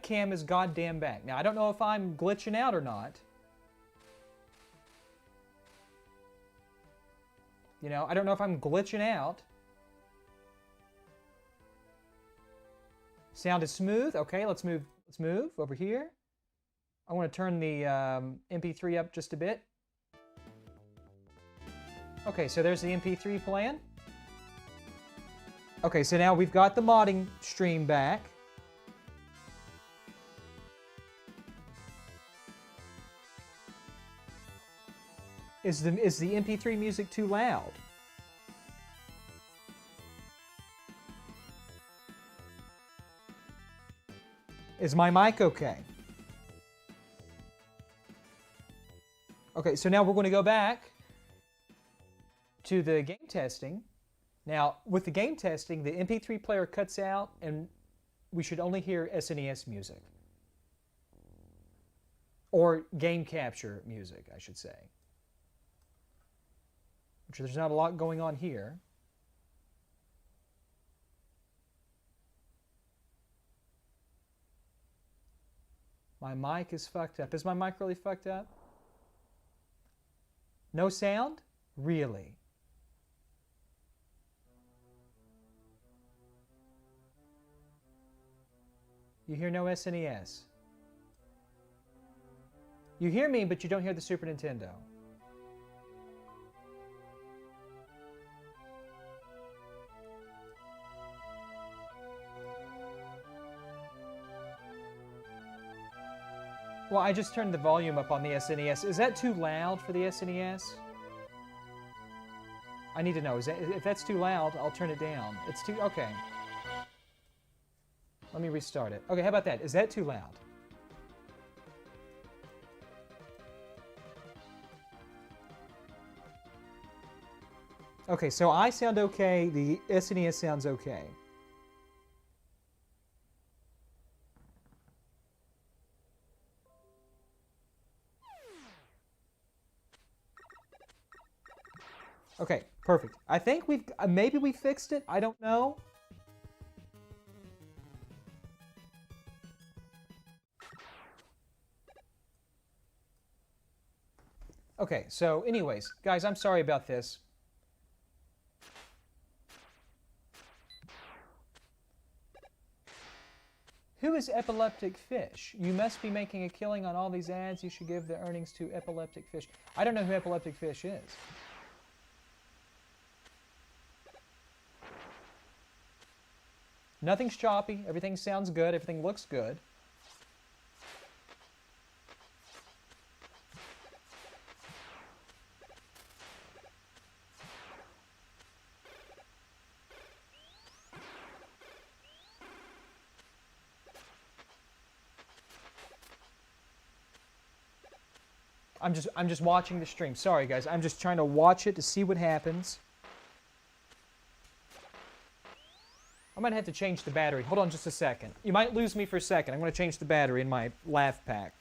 webcam is goddamn back. Now, I don't know if I'm glitching out or not. You know, I don't know if I'm glitching out. Sound is smooth. Okay, let's move over here. I want to turn the MP3 up just a bit. Okay, so there's the MP3 playing. Okay, so now we've got the modding stream back. Is the MP3 music too loud? Is my mic okay? Okay, so now we're going to go back to the game testing. Now, with the game testing, the MP3 player cuts out and we should only hear SNES music. Or game capture music, I should say. Which there's not a lot going on here. My mic is fucked up. Is my mic really fucked up? No sound? Really? You hear no SNES. You hear me, but you don't hear the Super Nintendo. Well, I just turned the volume up on the SNES. Is that too loud for the SNES? I need to know. If that's too loud, I'll turn it down. It's too... Okay. Let me restart it. Okay, how about that? Is that too loud? Okay, so I sound okay. The SNES sounds okay. Okay, perfect. I think we've... maybe we fixed it. I don't know. Okay, so anyways, guys, I'm sorry about this. Who is Epileptic Fish? You must be making a killing on all these ads. You should give the earnings to Epileptic Fish. I don't know who Epileptic Fish is. Nothing's choppy. Everything sounds good. Everything looks good. I'm just watching the stream. Sorry, guys. I'm just trying to watch it to see what happens. I might have to change the battery. Hold on just a second. You might lose me for a second. I'm going to change the battery in my laugh pack.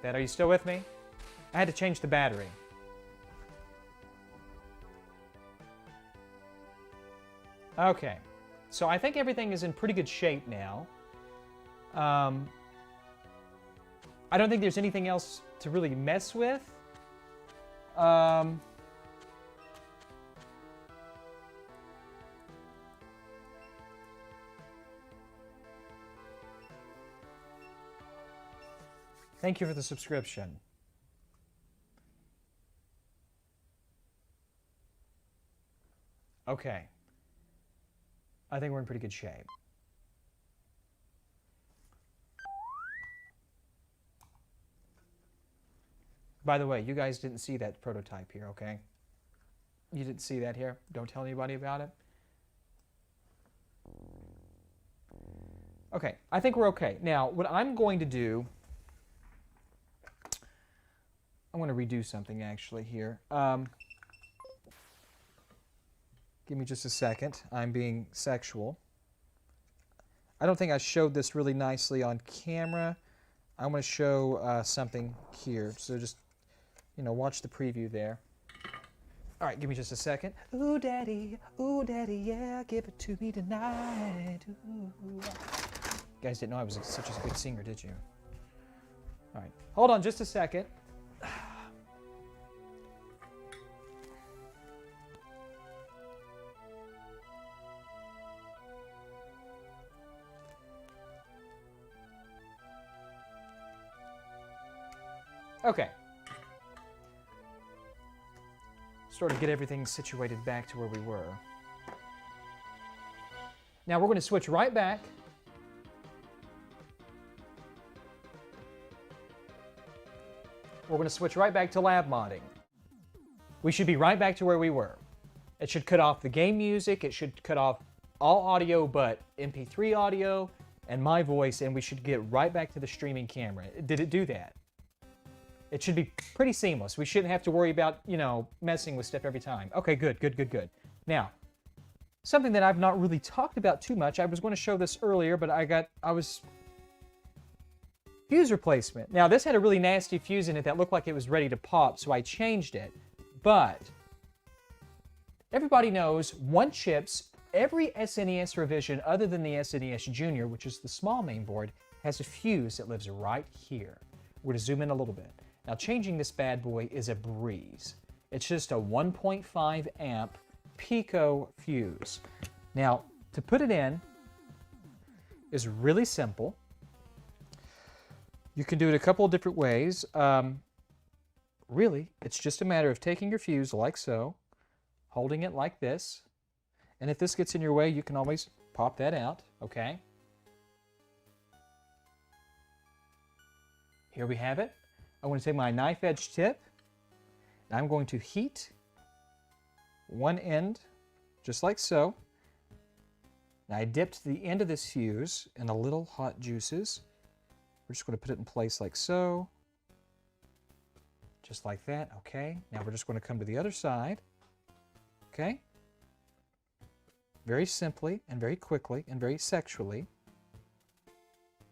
Dad, are you still with me? I had to change the battery. Okay. So I think everything is in pretty good shape now. I don't think there's anything else to really mess with. Thank you for the subscription. Okay. I think we're in pretty good shape. By the way, you guys didn't see that prototype here, okay? You didn't see that here? Don't tell anybody about it? Okay, I think we're okay. Now, what I'm going to do... I'm going to redo something, actually, here. Give me just a second. I'm being sexual. I don't think I showed this really nicely on camera. I'm going to show something here. So just, you know, watch the preview there. All right, give me just a second. Ooh, daddy, yeah, give it to me tonight. Ooh. You guys didn't know I was such a good singer, did you? All right, hold on just a second. Okay. Sort of get everything situated back to where we were. Now we're going to switch right back. We're going to switch right back to lab modding. We should be right back to where we were. It should cut off the game music. It should cut off all audio but MP3 audio and my voice, and we should get right back to the streaming camera. Did it do that? It should be pretty seamless. We shouldn't have to worry about, you know, messing with stuff every time. Okay, good, good, good, good. Now, something that I've not really talked about too much. I was going to show this earlier, but fuse replacement. Now, this had a really nasty fuse in it that looked like it was ready to pop, so I changed it. But everybody knows every SNES revision other than the SNES Junior, which is the small main board, has a fuse that lives right here. We're going to zoom in a little bit. Now, changing this bad boy is a breeze. It's just a 1.5 amp Pico fuse. Now, to put it in is really simple. You can do it a couple of different ways. Really, it's just a matter of taking your fuse like so, holding it like this, and if this gets in your way, you can always pop that out, okay? Here we have it. I'm going to take my knife edge tip, and I'm going to heat one end, just like so. Now I dipped the end of this fuse in a little hot juices. We're just going to put it in place like so. Just like that, okay. Now we're just going to come to the other side, okay. Very simply and very quickly and very sexually.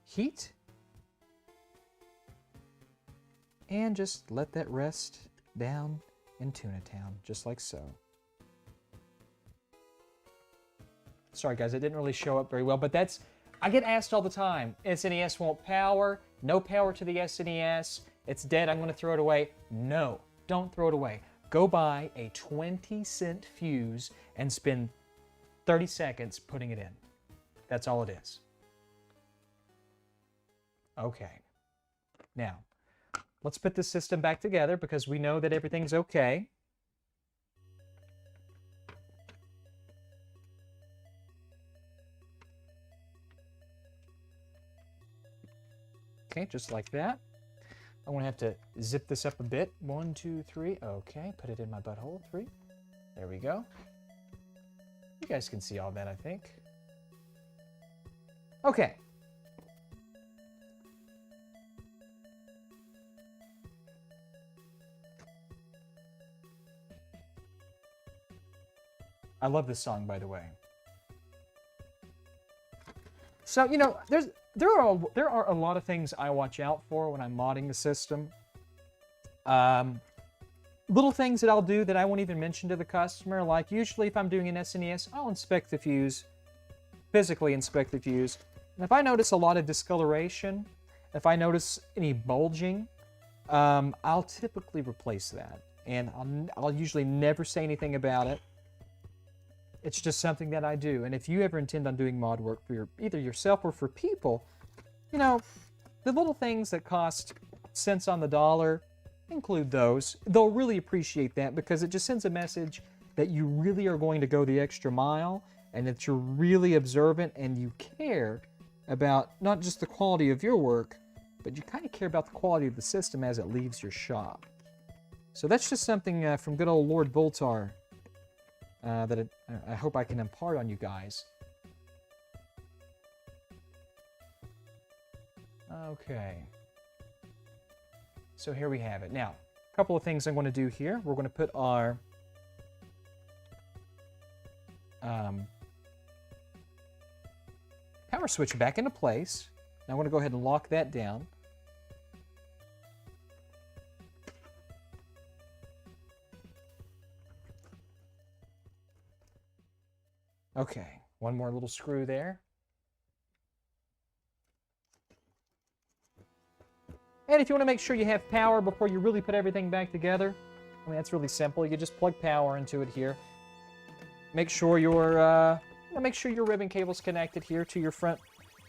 Heat. And just let that rest down in Tuna Town, just like so. Sorry guys, it didn't really show up very well, but I get asked all the time, SNES won't power, no power to the SNES, it's dead, I'm going to throw it away. No, don't throw it away. Go buy a 20-cent fuse and spend 30 seconds putting it in. That's all it is. Okay, now, let's put this system back together because we know that everything's okay. Okay, just like that. I'm going to have to zip this up a bit. 1, 2, 3. Okay, put it in my butthole. 3. There we go. You guys can see all that, I think. Okay. I love this song, by the way. So, you know, there are a lot of things I watch out for when I'm modding the system. Little things that I'll do that I won't even mention to the customer, like usually if I'm doing an SNES, I'll inspect the fuse, physically inspect the fuse. And if I notice a lot of discoloration, if I notice any bulging, I'll typically replace that. And I'll usually never say anything about it. It's just something that I do. And if you ever intend on doing mod work for either yourself or for people, you know, the little things that cost cents on the dollar, include those. They'll really appreciate that because it just sends a message that you really are going to go the extra mile and that you're really observant and you care about not just the quality of your work, but you kind of care about the quality of the system as it leaves your shop. So that's just something from good old Lord Voltar that I hope I can impart on you guys. Okay. So here we have it. Now, a couple of things I'm going to do here. We're going to put our power power switch back into place. Now I'm going to go ahead and lock that down. Okay, one more little screw there. And if you want to make sure you have power before you really put everything back together, I mean, that's really simple. You just plug power into it here. Make sure your ribbon cable's connected here to your front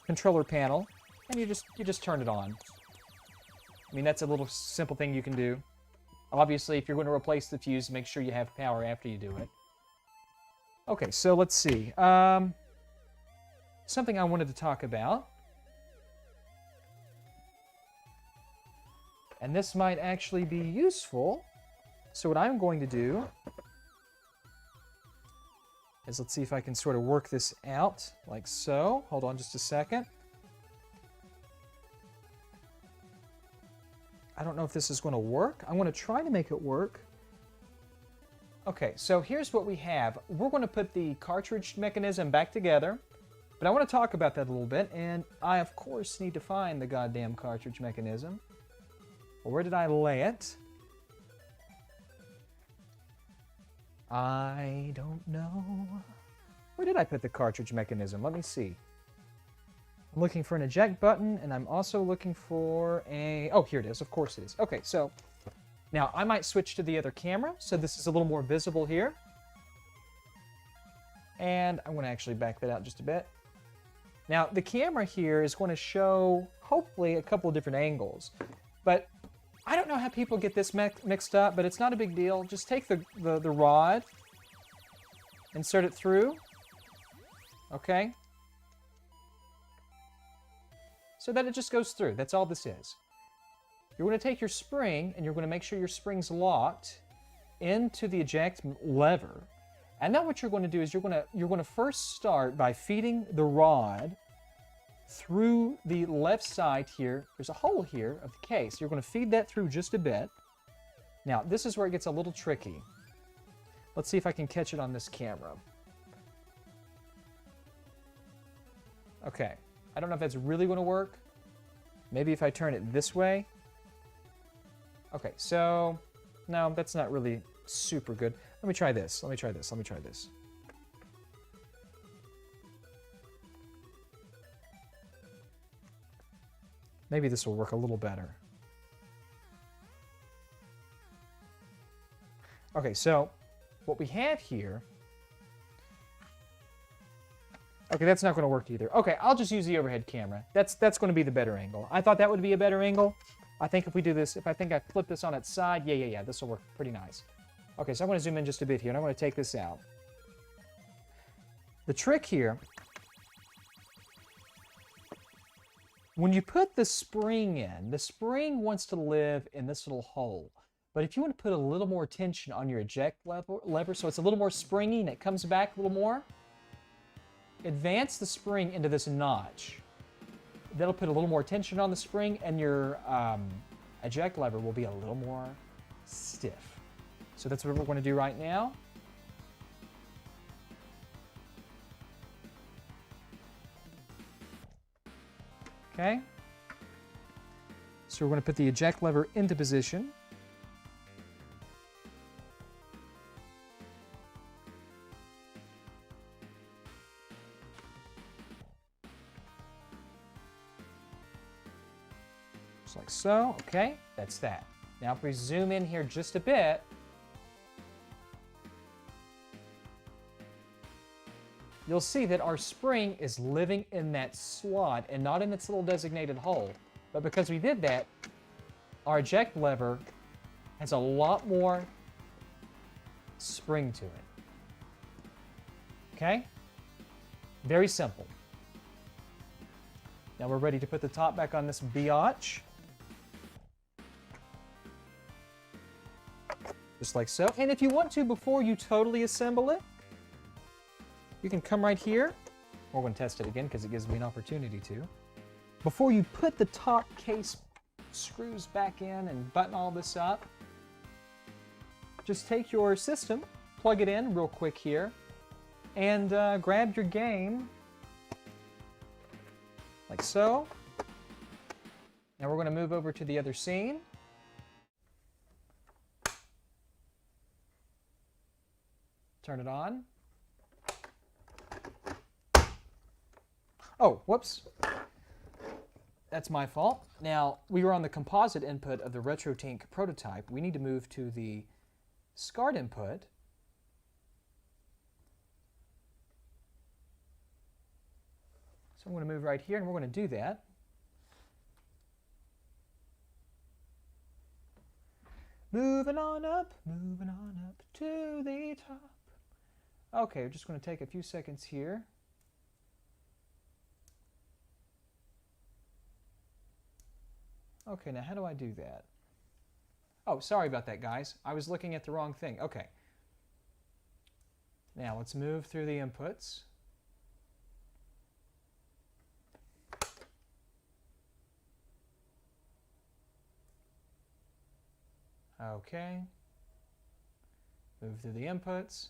controller panel, and you just turn it on. I mean, that's a little simple thing you can do. Obviously, if you're going to replace the fuse, make sure you have power after you do it. Okay, so let's see. Something I wanted to talk about. And this might actually be useful. So what I'm going to do is, let's see if I can sort of work this out like so. Hold on just a second. I don't know if this is going to work. I'm going to try to make it work. Okay, so here's what we have. We're going to put the cartridge mechanism back together, but I want to talk about that a little bit, and I, of course, need to find the goddamn cartridge mechanism. Well, where did I lay it? I don't know. Where did I put the cartridge mechanism? Let me see. I'm looking for an eject button, and I'm also looking for a... Oh, here it is. Of course it is. Okay, so... Now, I might switch to the other camera, so this is a little more visible here. And I'm going to actually back that out just a bit. Now, the camera here is going to show, hopefully, a couple of different angles. But I don't know how people get this mixed up, but it's not a big deal. Just take the rod, insert it through, okay? So that it just goes through. That's all this is. You're going to take your spring, and you're going to make sure your spring's locked into the eject lever. And then what you're going to do is you're going to first start by feeding the rod through the left side here. There's a hole here of the case. You're going to feed that through just a bit. Now, this is where it gets a little tricky. Let's see if I can catch it on this camera. Okay. I don't know if that's really going to work. Maybe if I turn it this way. Okay, so, no, that's not really super good. Let me try this. Let me try this. Let me try this. Maybe this will work a little better. Okay, so what we have here... Okay, that's not going to work either. Okay, I'll just use the overhead camera. That's going to be the better angle. I thought that would be a better angle. I think if we do this, if I think I flip this on its side, yeah, this will work pretty nice. Okay, so I'm going to zoom in just a bit here, and I'm going to take this out. The trick here, when you put the spring in, the spring wants to live in this little hole. But if you want to put a little more tension on your eject lever so it's a little more springy and it comes back a little more, advance the spring into this notch. That'll put a little more tension on the spring, and your eject lever will be a little more stiff. So that's what we're going to do right now. Okay. So we're going to put the eject lever into position. Just like so. Okay, that's that. Now if we zoom in here just a bit, you'll see that our spring is living in that slot and not in its little designated hole. But because we did that, our eject lever has a lot more spring to it. Okay? Very simple. Now we're ready to put the top back on this biatch. Just like so. And if you want to, before you totally assemble it, you can come right here. We're going to test it again because it gives me an opportunity to. Before you put the top case screws back in and button all this up, just take your system, plug it in real quick here, and grab your game. like so. Now we're going to move over to the other scene. Turn it on. Oh, whoops. That's my fault. Now, we were on the composite input of the RetroTink prototype. We need to move to the SCART input. So I'm going to move right here, and we're going to do that. Moving on up to the top. Okay, we're just going to take a few seconds here. Okay, now how do I do that? Oh, sorry about that, guys. I was looking at the wrong thing. Okay. Now let's move through the inputs. Okay. Move through the inputs.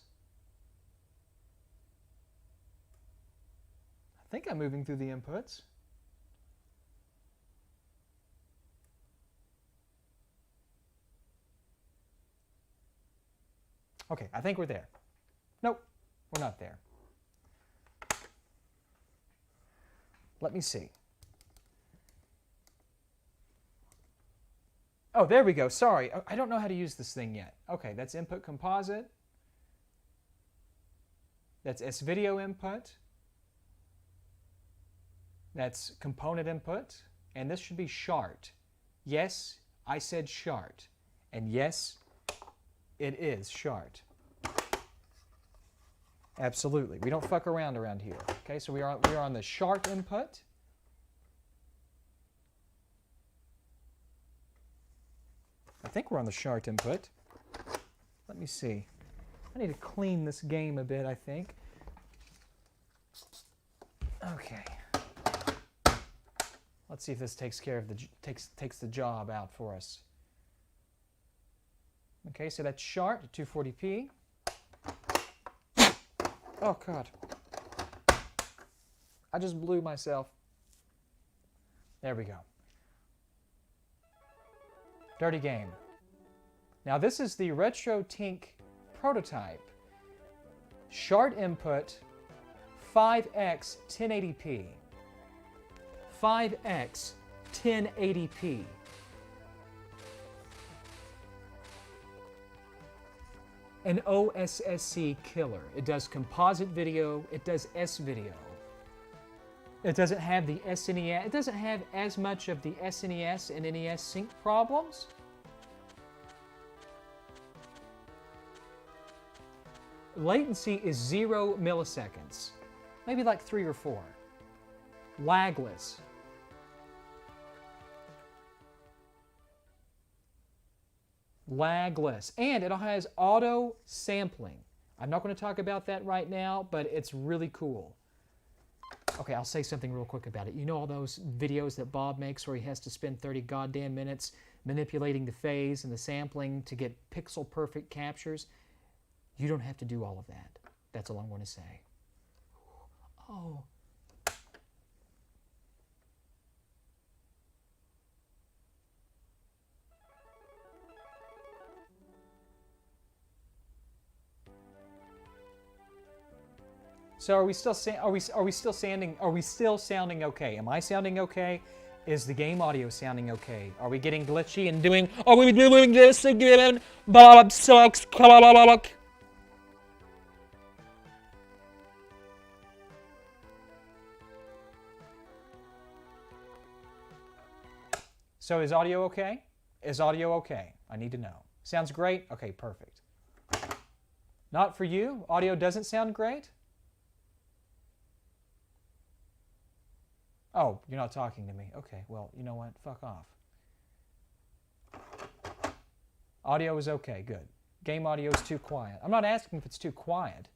I think I'm moving through the inputs. Okay, I think we're there. Nope, we're not there. Let me see. Oh, there we go. Sorry, I don't know how to use this thing yet. Okay, that's input composite. That's S-video input. That's component input. And this should be shart. Yes, I said shart. And yes, it is shart. Absolutely. We don't fuck around here. Okay, so we are on the shart input. I think we're on the shart input. Let me see. I need to clean this game a bit, I think. Okay. Let's see if this takes care of takes the job out for us. Okay, so that's shart at 240p. Oh, God. I just blew myself. There we go. Dirty game. Now, this is the RetroTink prototype. Shart input, 5x 1080p. 5x 1080p. An OSSC killer. It does composite video, it does S-video. It doesn't have the SNES, it doesn't have as much of the SNES and NES sync problems. Latency is 0 milliseconds, maybe like 3 or 4. Lagless. Lagless. And it has auto sampling. I'm not going to talk about that right now, but it's really cool. Okay, I'll say something real quick about it. You know all those videos that Bob makes where he has to spend 30 goddamn minutes manipulating the phase and the sampling to get pixel perfect captures? You don't have to do all of that. That's all I'm going to say. Oh. So are we still sounding okay? Am I sounding okay? Is the game audio sounding okay? Are we getting glitchy and doing? Are we doing this again? Bob sucks. So is audio okay? Is audio okay? I need to know. Sounds great? Okay, perfect. Not for you? Audio doesn't sound great? Oh, you're not talking to me. Okay, well, you know what? Fuck off. Audio is okay, good. Game audio is too quiet. I'm not asking if it's too quiet.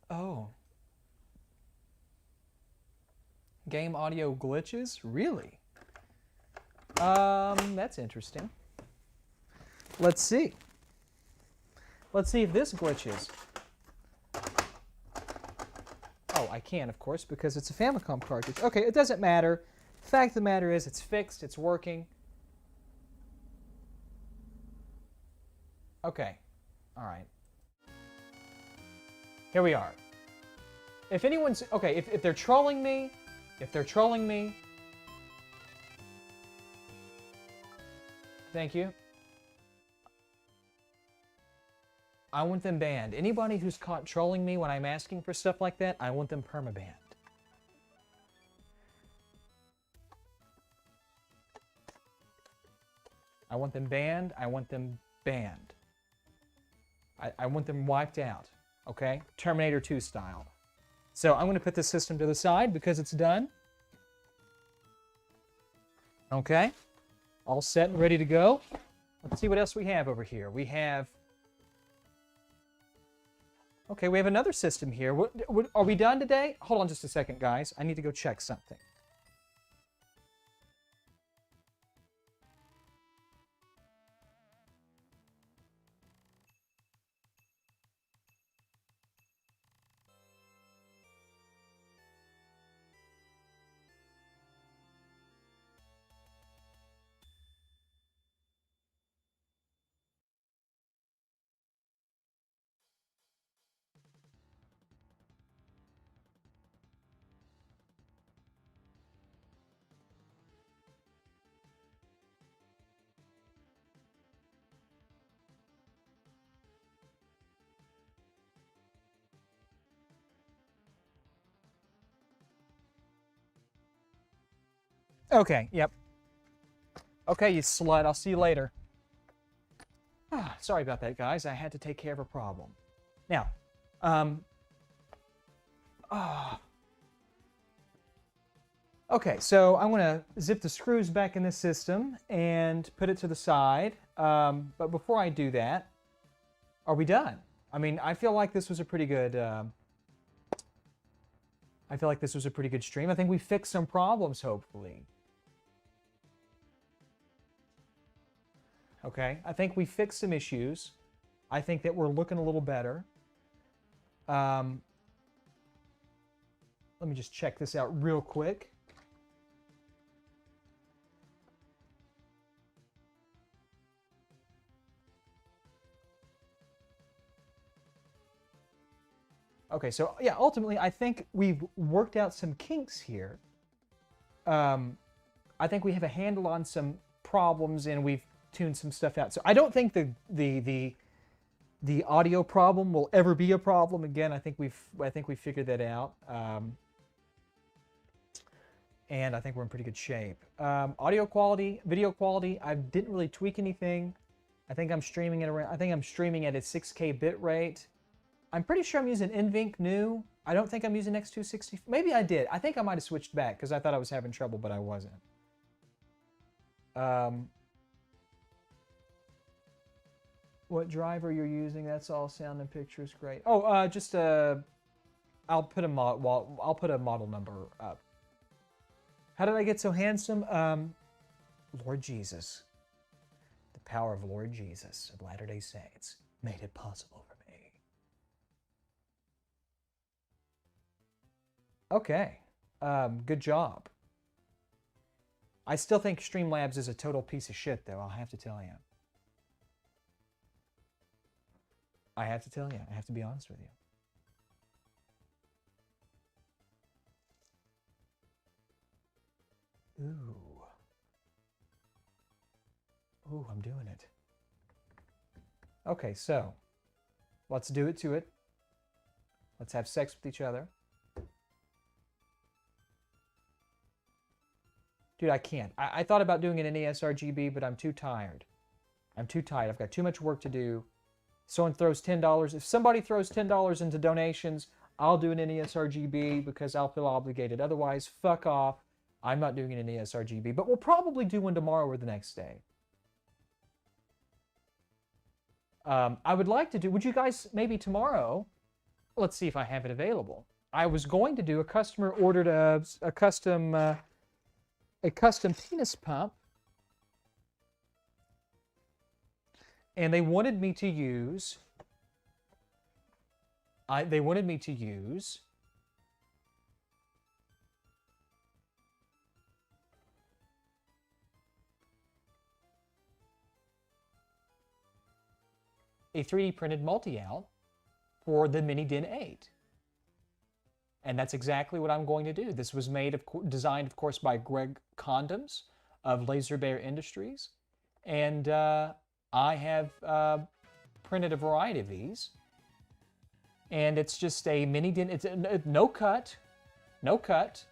Oh. Game audio glitches? Really? That's interesting. Let's see. Let's see if this glitches. I can, of course, because it's a Famicom cartridge. Okay, it doesn't matter. Fact of the matter is, it's fixed, it's working. Okay, all right. Here we are. If anyone's, okay, if they're trolling me, thank you. I want them banned. Anybody who's caught trolling me when I'm asking for stuff like that, I want them permabanned. I want them banned. I want them banned. I want them wiped out, okay? Terminator 2 style. So I'm going to put this system to the side because it's done. Okay. All set and ready to go. Let's see what else we have over here. We have... Okay, we have another system here. Are we done today? Hold on just a second, guys. I need to go check something. Okay, yep. Okay, you slut. I'll see you later. Sorry about that, guys. I had to take care of a problem. Now, okay, so I'm going to zip the screws back in the system and put it to the side. But before I do that, are we done? I mean, I feel like this was a pretty good... I feel like this was a pretty good stream. I think we fixed some problems, hopefully. Okay, I think we fixed some issues. I think that we're looking a little better. Let me just check this out real quick. Okay, so yeah, ultimately, I think we've worked out some kinks here. I think we have a handle on some problems, and we've tuned some stuff out. So I don't think the audio problem will ever be a problem again. I think we figured that out, and I think we're in pretty good shape. Audio quality, video quality, I didn't really tweak anything. I think I'm streaming at around. I think I'm streaming at a 6K bit rate. I'm pretty sure I'm using NVENC new. I don't think I'm using X260. Maybe I did. I think I might have switched back because I thought I was having trouble, but I wasn't. What driver you're using? That's all sound and pictures. Great. Oh, just I'll put a model number up. How did I get so handsome? Lord Jesus. The power of Lord Jesus of Latter-day Saints made it possible for me. Okay, good job. I still think Streamlabs is a total piece of shit, though, I'll have to tell you. I have to tell you. I have to be honest with you. Ooh, I'm doing it. Okay, so let's do it to it. Let's have sex with each other. Dude, I can't. I thought about doing an NES RGB, but I'm too tired. I'm too tired. I've got too much work to do. Someone throws $10. If somebody throws $10 into donations, I'll do an NES RGB because I'll feel obligated. Otherwise, fuck off. I'm not doing an NES RGB, but we'll probably do one tomorrow or the next day. I would like to do, would you guys maybe tomorrow, let's see if I have it available. I was going to do, a customer ordered a custom penis pump, and they wanted me to use a 3D printed multi-out for the Mini DIN 8. And that's exactly what I'm going to do. This was designed, of course, by Greg Condoms of Laser Bear Industries. And I have printed a variety of these. And it's just a Mini DIN. It's no cut. No cut.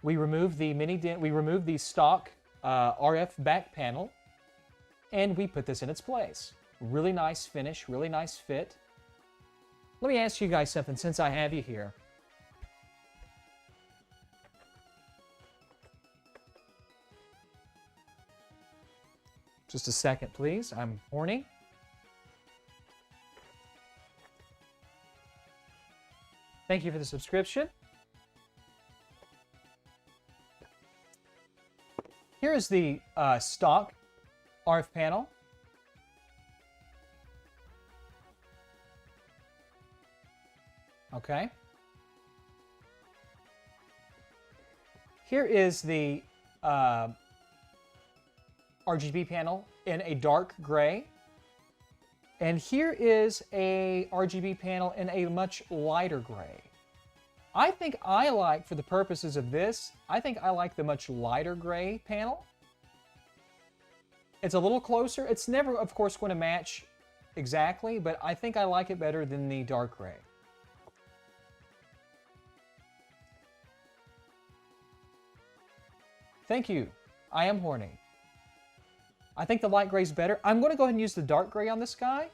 We removed the Mini DIN. We removed the stock RF back panel. And we put this in its place. Really nice finish. Really nice fit. Let me ask you guys something since I have you here. Just a second, please. I'm horny. Thank you for the subscription. Here is the stock RF panel. Okay. Here is the RGB panel in a dark gray. And here is a RGB panel in a much lighter gray. I think I like, for the purposes of this, I think I like the much lighter gray panel. It's a little closer. It's never, of course, going to match exactly, but I think I like it better than the dark gray. Thank you. I am horny. I think the light gray is better. I'm going to go ahead and use the dark gray on this guy,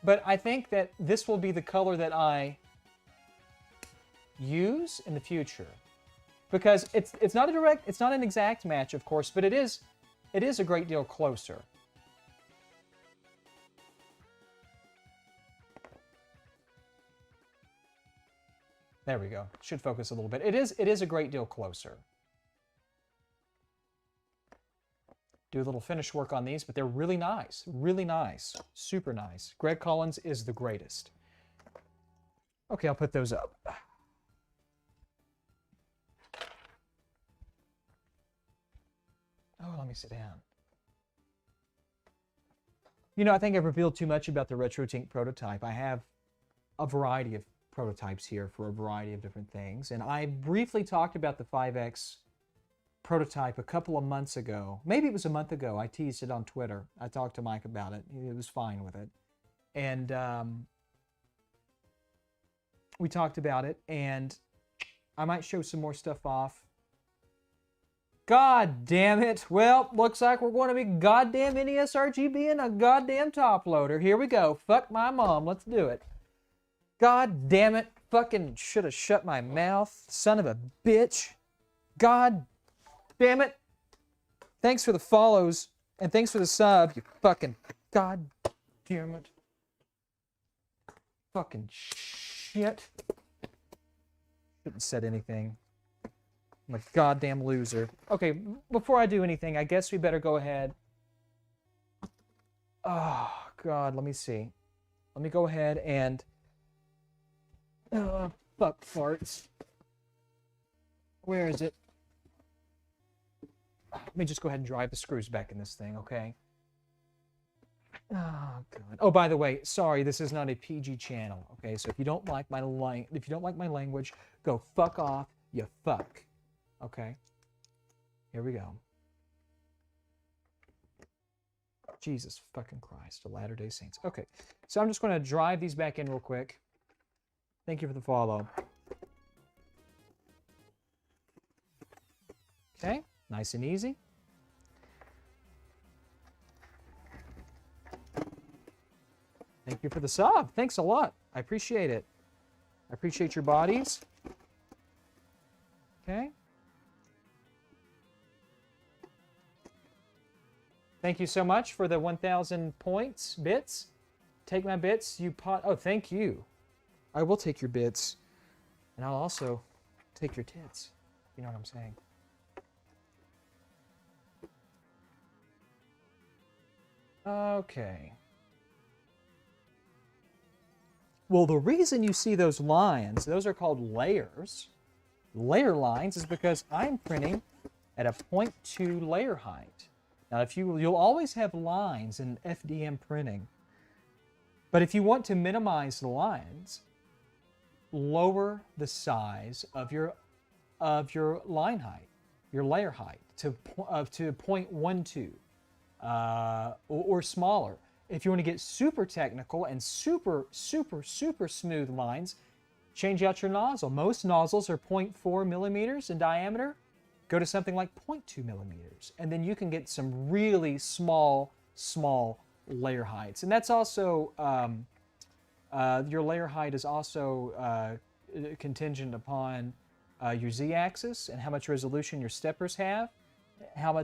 but I think that this will be the color that I use in the future, because it's not an exact match, of course, but it is a great deal closer. There we go. Should focus a little bit. It is a great deal closer. Do a little finish work on these, but they're really nice, super nice. Greg Collins is the greatest. Okay, I'll put those up. Oh, let me sit down. You know, I think I've revealed too much about the RetroTink prototype. I have a variety of prototypes here for a variety of different things, and I briefly talked about the 5X prototype a couple of months ago. Maybe it was a month ago. I teased it on Twitter. I talked to Mike about it. He was fine with it. And we talked about it, and I might show some more stuff off. God damn it. Well, looks like we're going to be goddamn NES RGB and a goddamn top loader. Here we go. Fuck my mom. Let's do it. God damn it. Fucking should have shut my mouth. Son of a bitch. God damn it. Thanks for the follows and thanks for the sub, you fucking god damn it. Fucking shit. Shouldn't have said anything. I'm a goddamn loser. Okay, before I do anything, I guess we better go ahead. Oh, God, let me see. Let me go ahead and... fuck farts. Where is it? Let me just go ahead and drive the screws back in this thing, okay? Oh, God. Oh, by the way, sorry, this is not a PG channel, okay? So if you don't like my language, go fuck off, you fuck. Okay? Here we go. Jesus fucking Christ, the Latter-day Saints. Okay, so I'm just going to drive these back in real quick. Thank you for the follow. Okay, nice and easy. Thank you for the sub. Thanks a lot. I appreciate it. I appreciate your bodies. Okay. Thank you so much for the 1,000 points, bits. Take my bits, you pot. Oh, thank you. I will take your bits. And I'll also take your tits. You know what I'm saying? Okay. Well, the reason you see those lines, those are called layers. Layer lines is because I'm printing at a 0.2 layer height. Now, you'll always have lines in FDM printing, But if you want to minimize the lines, lower the size of your line height, your layer height to 0.12 or smaller. If you want to get super technical and super smooth lines, change out your nozzle. Most nozzles are 0.4 millimeters in diameter. Go to something like 0.2 millimeters, and then you can get some really small layer heights. And that's also, your layer height is also contingent upon your z-axis and how much resolution your steppers have, how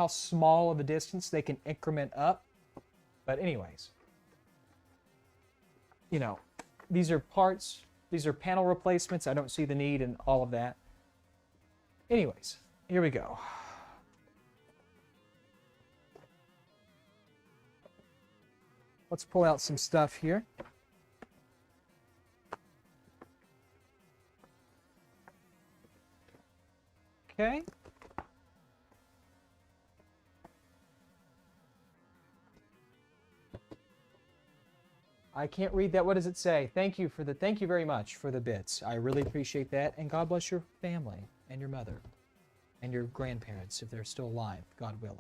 small of a distance they can increment up. But anyways, you know, these are parts, these are panel replacements. I don't see the need in all of that. Anyways, here we go. Let's pull out some stuff here. Okay. I can't read that. What does it say? Thank you very much for the bits. I really appreciate that. And God bless your family and your mother and your grandparents if they're still alive, God willing.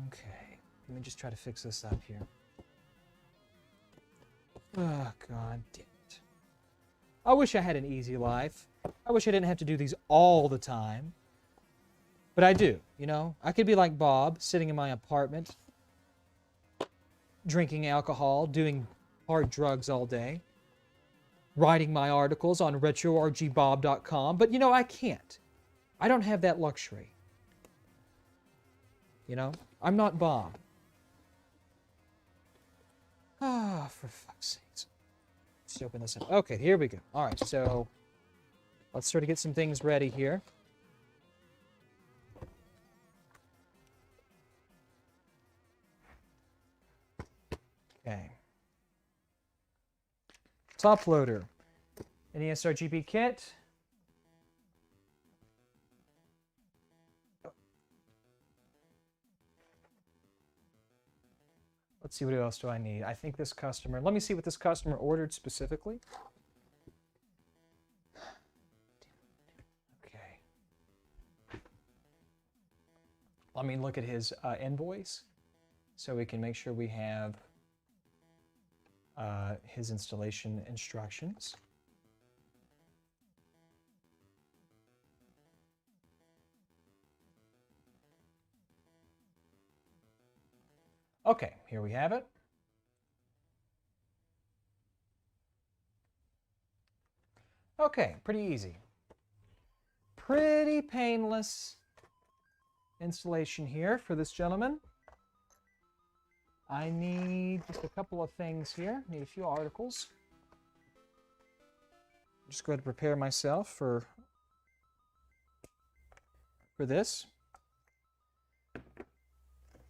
Okay. Let me just try to fix this up here. Oh, God damn it. I wish I had an easy life. I wish I didn't have to do these all the time. But I do, you know. I could be like Bob, sitting in my apartment, drinking alcohol, doing hard drugs all day, writing my articles on retrorgbob.com. But, you know, I can't. I don't have that luxury. You know, I'm not Bob. Ah, for fuck's sakes. Let's open this up. Okay, here we go. All right, so let's sort of get some things ready here. Okay. Top loader. NES RGB kit. Let's see, what else do I need? I think this customer, let me see what this customer ordered specifically. Okay. Let me look at his invoice so we can make sure we have his installation instructions. Okay, here we have it. Okay, pretty easy. Pretty painless installation here for this gentleman. I need just a couple of things here. Need a few articles. I'm just going to prepare myself for this.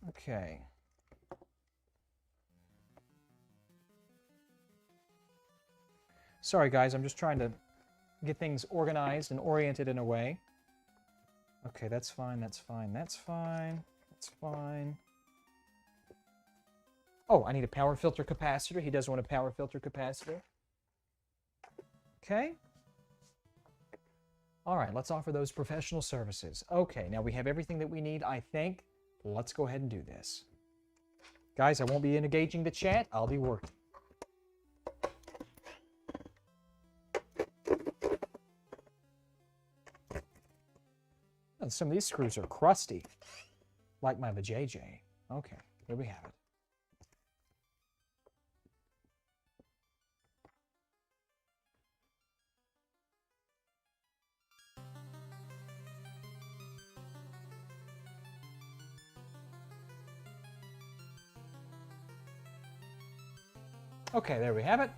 Okay. Sorry guys, I'm just trying to get things organized and oriented in a way. Okay, that's fine, that's fine, that's fine, that's fine. Oh, I need a power filter capacitor. He does want a power filter capacitor. Okay. All right, let's offer those professional services. Okay, now we have everything that we need, I think. Let's go ahead and do this. Guys, I won't be engaging the chat. I'll be working. Oh, some of these screws are crusty, like my vajayjay. Okay, here we have it. Okay, there we have it.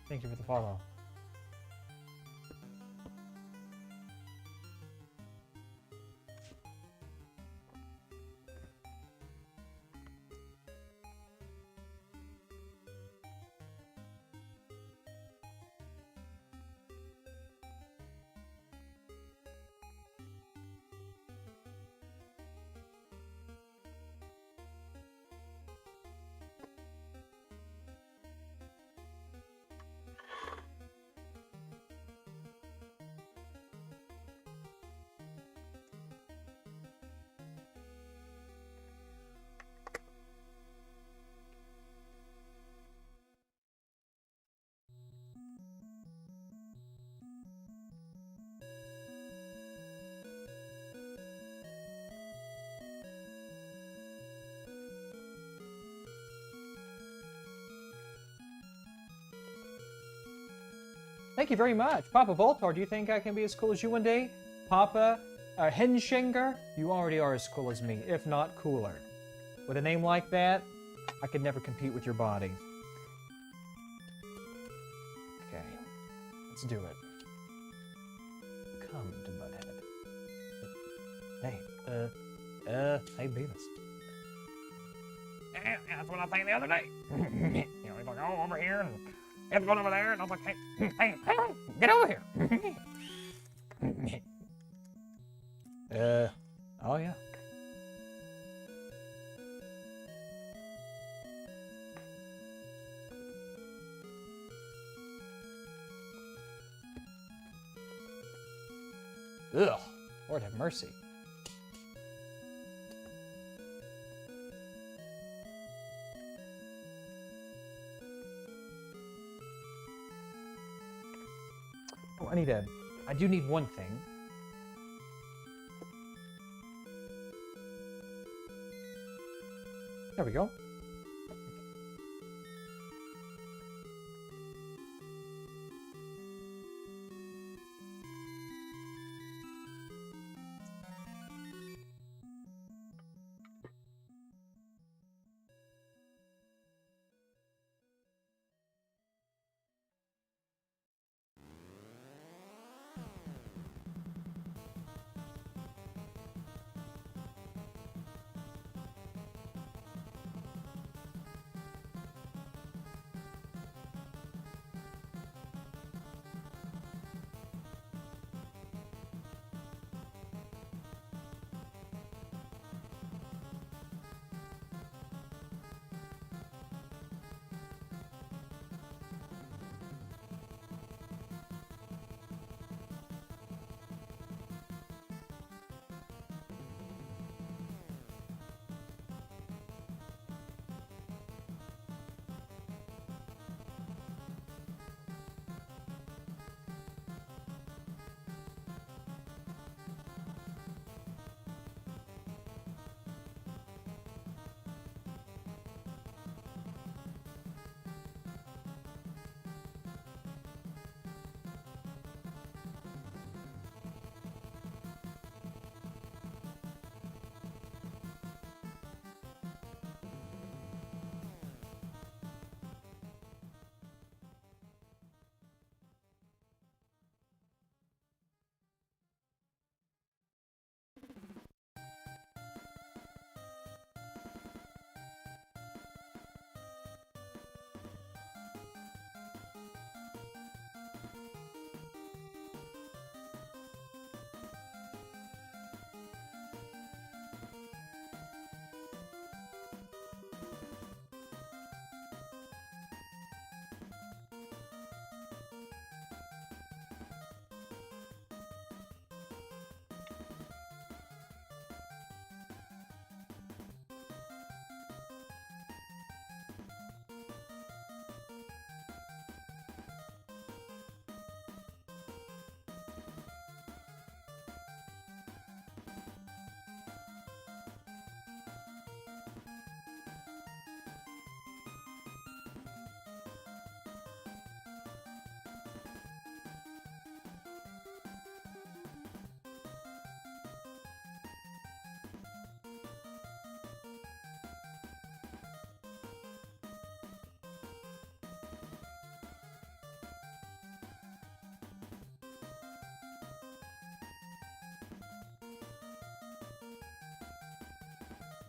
Thank you for the follow. Thank you very much. Papa Voltar, do you think I can be as cool as you one day? Papa Henshinger, you already are as cool as me, if not cooler. With a name like that, I could never compete with your body. Okay, let's do it. Come to Butthead. Hey, Beavis. Yeah, that's what I was saying the other day. You know, he's like, oh, over here, and it's going over there, and I was like, hey, get over here. Oh yeah. Ugh, Lord have mercy. Oh, I do need one thing. There we go.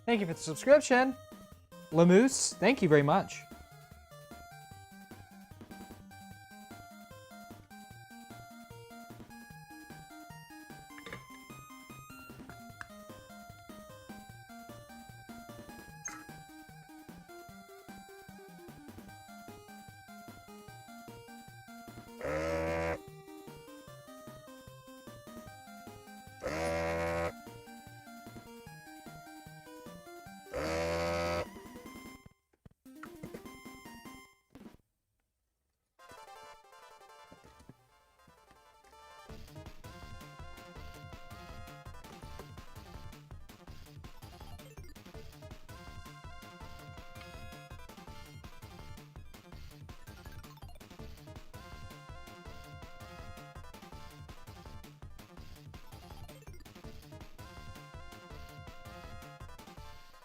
Thank you for the subscription. Lamoose, thank you very much.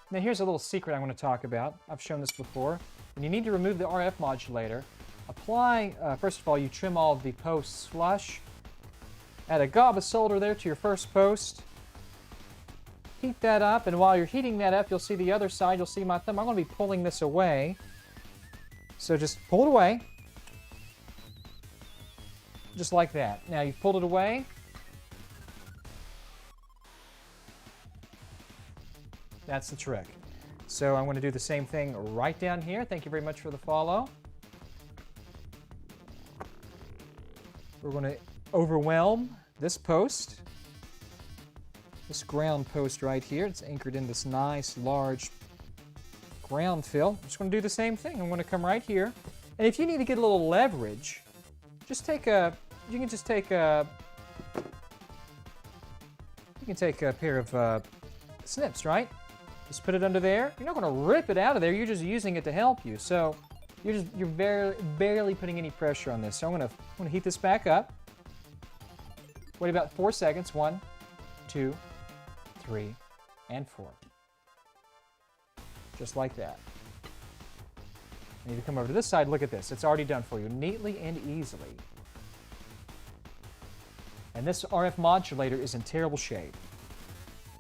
Now here's a little secret I want to talk about. I've shown this before. When you need to remove the RF modulator, apply, first of all, you trim all of the posts flush. Add a gob of solder there to your first post. Heat that up, and while you're heating that up, you'll see the other side, you'll see my thumb. I'm going to be pulling this away. So just pull it away. Just like that. Now you've pulled it away. That's the trick. So I'm going to do the same thing right down here. Thank you very much for the follow. We're going to overwhelm this post. This ground post right here. It's anchored in this nice large ground fill. I'm just going to do the same thing. I'm going to come right here. And if you need to get a little leverage, just take a, you can take a pair of snips, right? Just put it under there. You're not going to rip it out of there. You're just using it to help you. So you're barely putting any pressure on this. So I'm going to heat this back up. Wait about 4 seconds. 1, 2, 3, and 4. Just like that. I need to come over to this side. Look at this. It's already done for you neatly and easily. And this RF modulator is in terrible shape.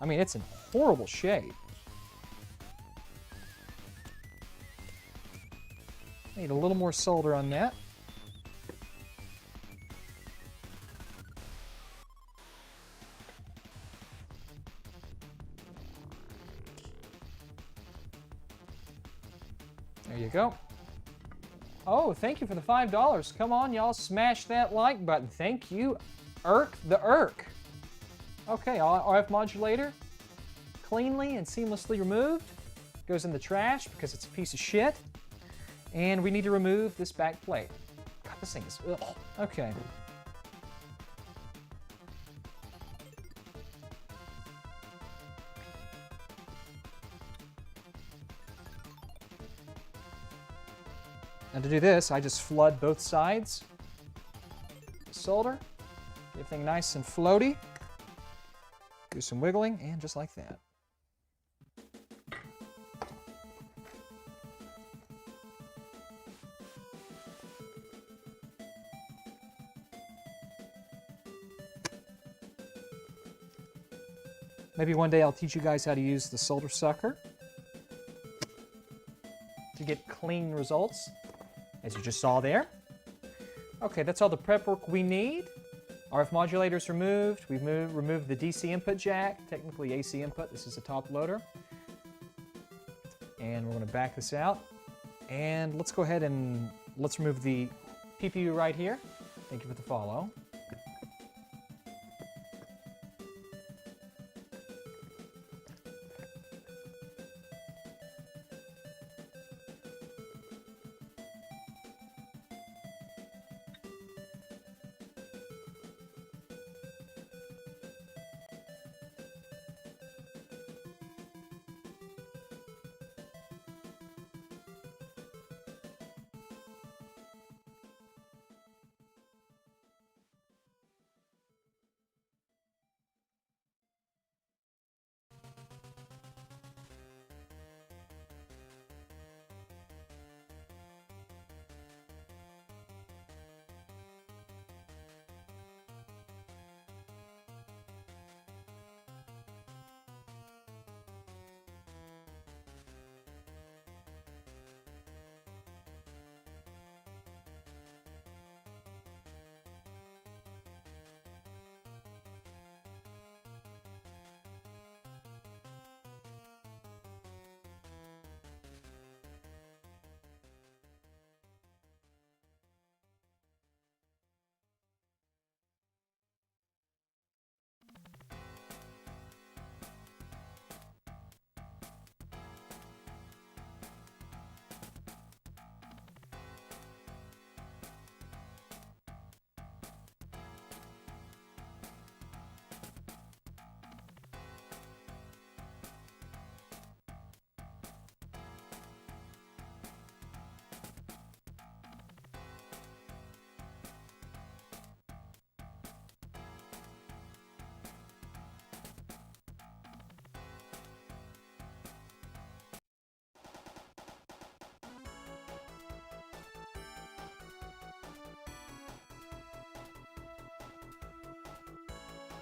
I mean, it's in horrible shape. Need a little more solder on that. There you go. Oh, thank you for the $5. Come on, y'all, smash that like button. Thank you, Irk the Irk. Okay, RF modulator, cleanly and seamlessly removed. Goes in the trash because it's a piece of shit. And we need to remove this back plate. God, this thing is, ugh. Okay. And to do this, I just flood both sides. Solder. Get everything nice and floaty. Do some wiggling, and just like that. Maybe one day I'll teach you guys how to use the solder sucker to get clean results, as you just saw there. Okay, that's all the prep work we need. RF modulator's removed. We've removed the DC input jack, technically AC input. This is a top loader. And we're going to back this out. And let's go ahead and let's remove the PPU right here. Thank you for the follow.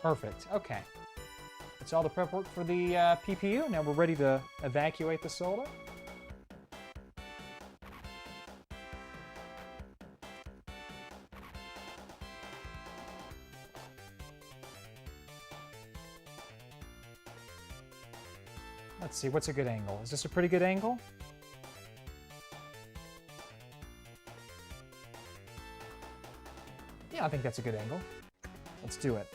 Perfect. Okay. That's all the prep work for the PPU. Now we're ready to evacuate the solder. Let's see, what's a good angle? Is this a pretty good angle? Yeah, I think that's a good angle. Let's do it.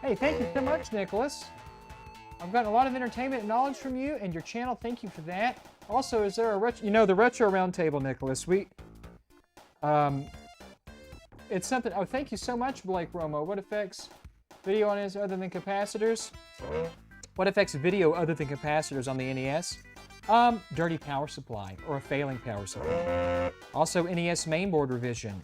Hey, thank you so much, Nicholas. I've gotten a lot of entertainment and knowledge from you and your channel. Thank you for that. Also, is there a the retro roundtable, Nicholas? It's something. Oh, thank you so much, Blake Romo. What affects video on this other than capacitors? What affects video other than capacitors on the NES? Dirty power supply or a failing power supply. Also, NES mainboard revision.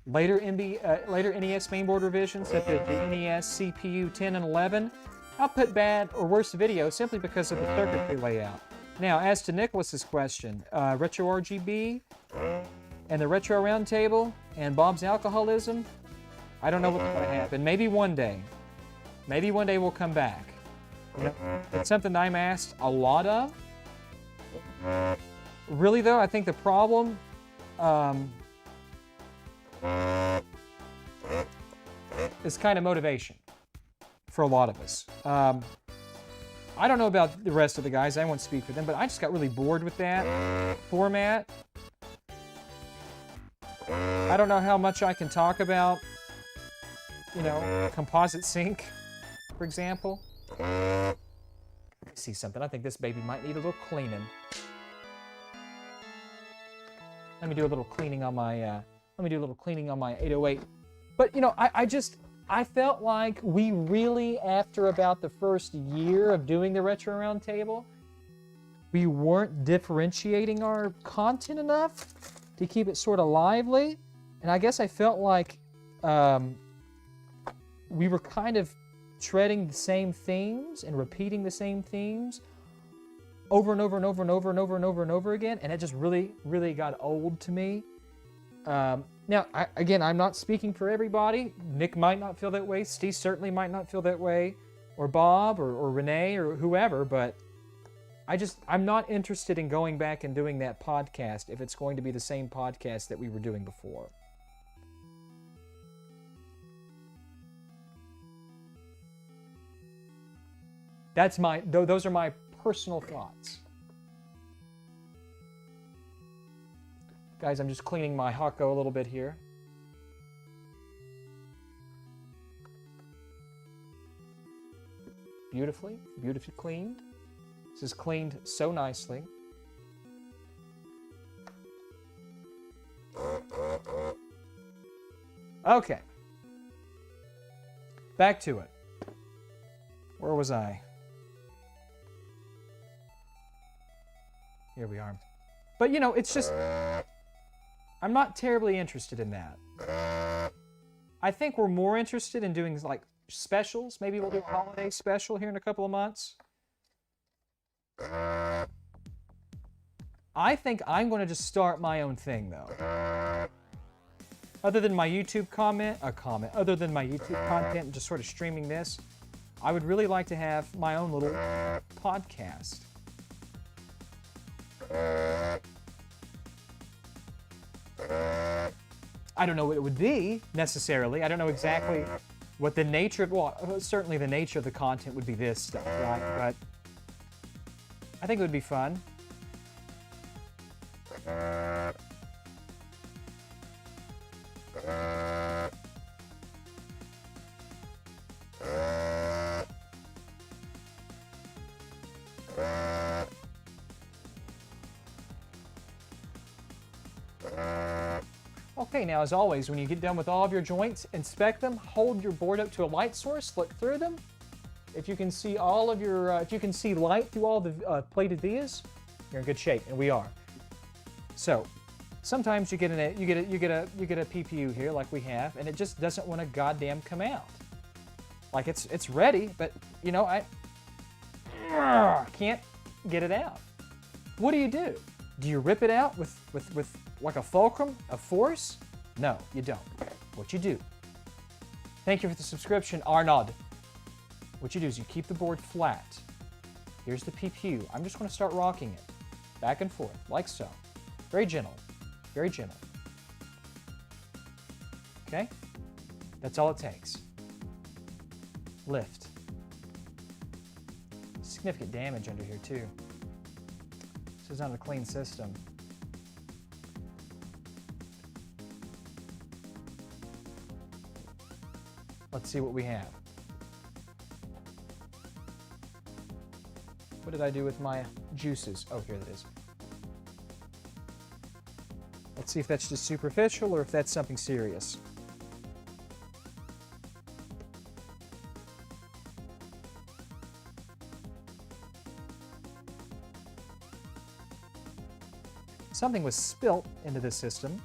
Later NES mainboard revisions, such as the NES CPU 10 and 11, output bad or worse video simply because of the circuitry layout. Now, as to Nicholas's question, retro RGB and the retro roundtable and Bob's alcoholism, I don't know what's going to happen. Maybe one day we'll come back. You know, it's something I'm asked a lot of. Really though, I think the problem is kind of motivation for a lot of us. I don't know about the rest of the guys, I won't speak for them, but I just got really bored with that format. I don't know how much I can talk about, you know, composite sync, for example. I see something. I think this baby might need a little cleaning. Let me do a little cleaning on my 808. But you know, I felt like we really, after about the first year of doing the Retro Roundtable, we weren't differentiating our content enough to keep it sort of lively. And I guess I felt like we were kind of treading the same themes and repeating the same themes over and over and over and over and over and over and over again, and it just really, really got old to me. Now, again, I'm not speaking for everybody. Nick might not feel that way. Steve certainly might not feel that way, or Bob, or Renee, or whoever, but I'm not interested in going back and doing that podcast if it's going to be the same podcast that we were doing before. Those are my personal thoughts. Guys, I'm just cleaning my Hako a little bit here. Beautifully cleaned. This is cleaned so nicely. Okay. Back to it. Where was I? Here we are. But you know, it's just, I'm not terribly interested in that. I think we're more interested in doing like specials. Maybe we'll do a holiday special here in a couple of months. I think I'm going to just start my own thing though. Other than my YouTube other than my YouTube content and just sort of streaming this, I would really like to have my own little podcast. I don't know what it would be, necessarily. I don't know exactly what the nature of, well, certainly the nature of the content would be this stuff, right? But I think it would be fun. Okay, now as always, when you get done with all of your joints, inspect them, hold your board up to a light source, look through them. If you can see all of your, if you can see light through all the plated vias, you're in good shape, and we are. So, sometimes you get a PPU here like we have, and it just doesn't want to goddamn come out. Like it's ready, but you know I can't get it out. What do? Do you rip it out with like a fulcrum of force? No, you don't. What you do? Thank you for the subscription, Arnaud. What you do is you keep the board flat. Here's the PPU. I'm just going to start rocking it back and forth like so. Very gentle. Very gentle. Okay? That's all it takes. Lift. Significant damage under here too. This is not a clean system. Let's see what we have. What did I do with my juices? Oh, here it is. Let's see if that's just superficial or if that's something serious. Something was spilt into the system.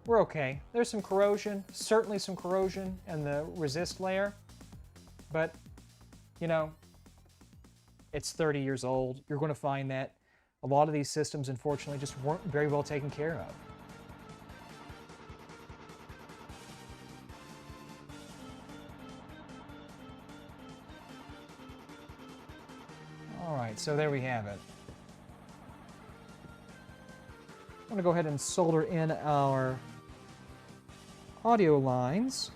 We're okay. There's some corrosion, certainly some corrosion in the resist layer, but you know, it's 30 years old. You're going to find that a lot of these systems, unfortunately, just weren't very well taken care of. All right, so there we have it. I'm going to go ahead and solder in our audio lines.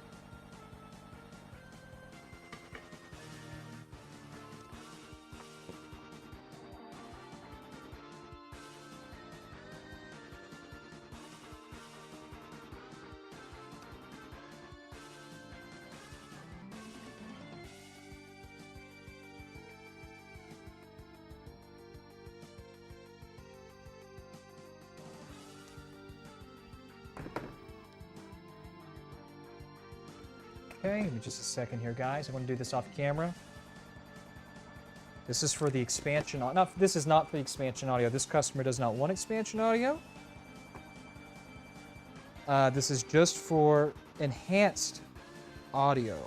Okay, give me just a second here, guys. I'm going to do this off camera. This is for the expansion. No, this is not for the expansion audio. This customer does not want expansion audio. This is just for enhanced audio.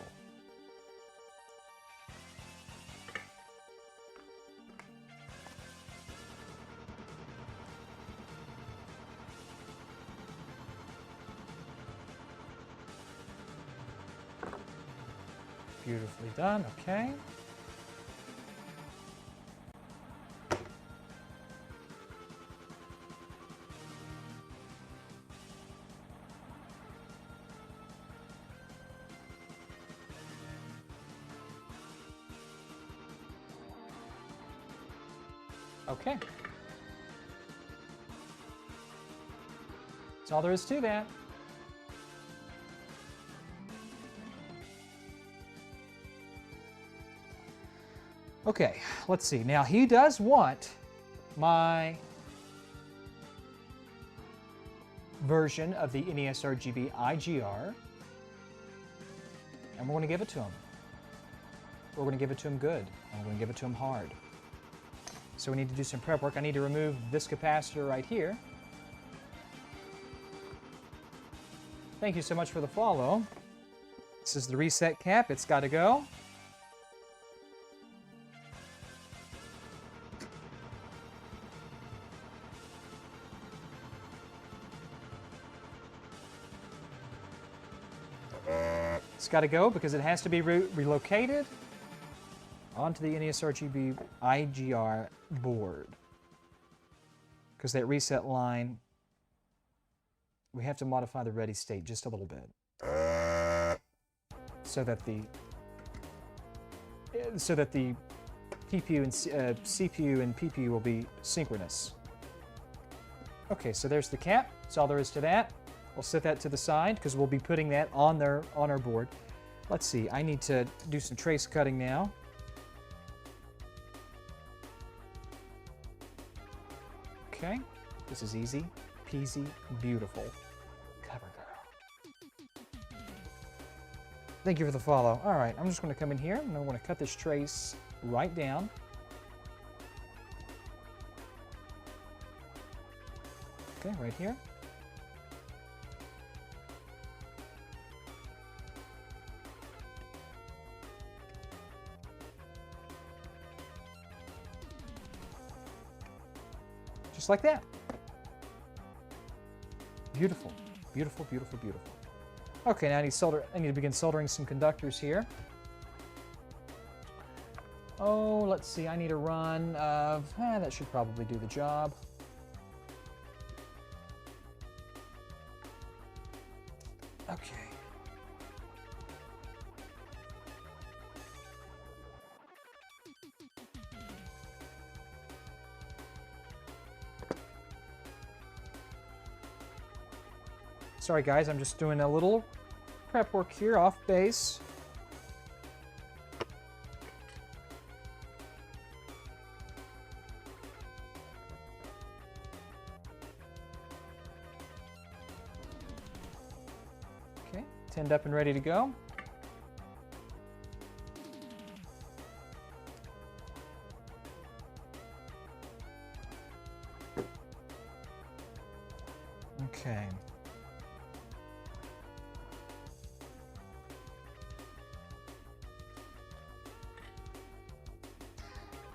Beautifully done, okay. Okay. That's all there is to that. Okay, let's see. Now he does want my version of the NES RGB IGR, and we're going to give it to him. We're going to give it to him good, and we're going to give it to him hard. So we need to do some prep work. I need to remove this capacitor right here. Thank you so much for the follow. This is the reset cap. It's got to go. It's got to go because it has to be relocated onto the NES RGB IGR board. Because that reset line, we have to modify the ready state just a little bit. So that the PPU and CPU and PPU will be synchronous. Okay, so there's the cap. That's all there is to that. We'll set that to the side because we'll be putting that on our board. Let's see, I need to do some trace cutting now. Okay, this is easy, peasy, beautiful. Cover girl. Thank you for the follow. All right, I'm just going to come in here and I'm going to cut this trace right down. Okay, right here. Just like that. Beautiful, beautiful, beautiful, beautiful. Okay, now I need to begin soldering some conductors here. Oh, let's see, I need a run of, that should probably do the job. Okay. Sorry guys, I'm just doing a little prep work here off base. Okay, tinned up and ready to go. Okay.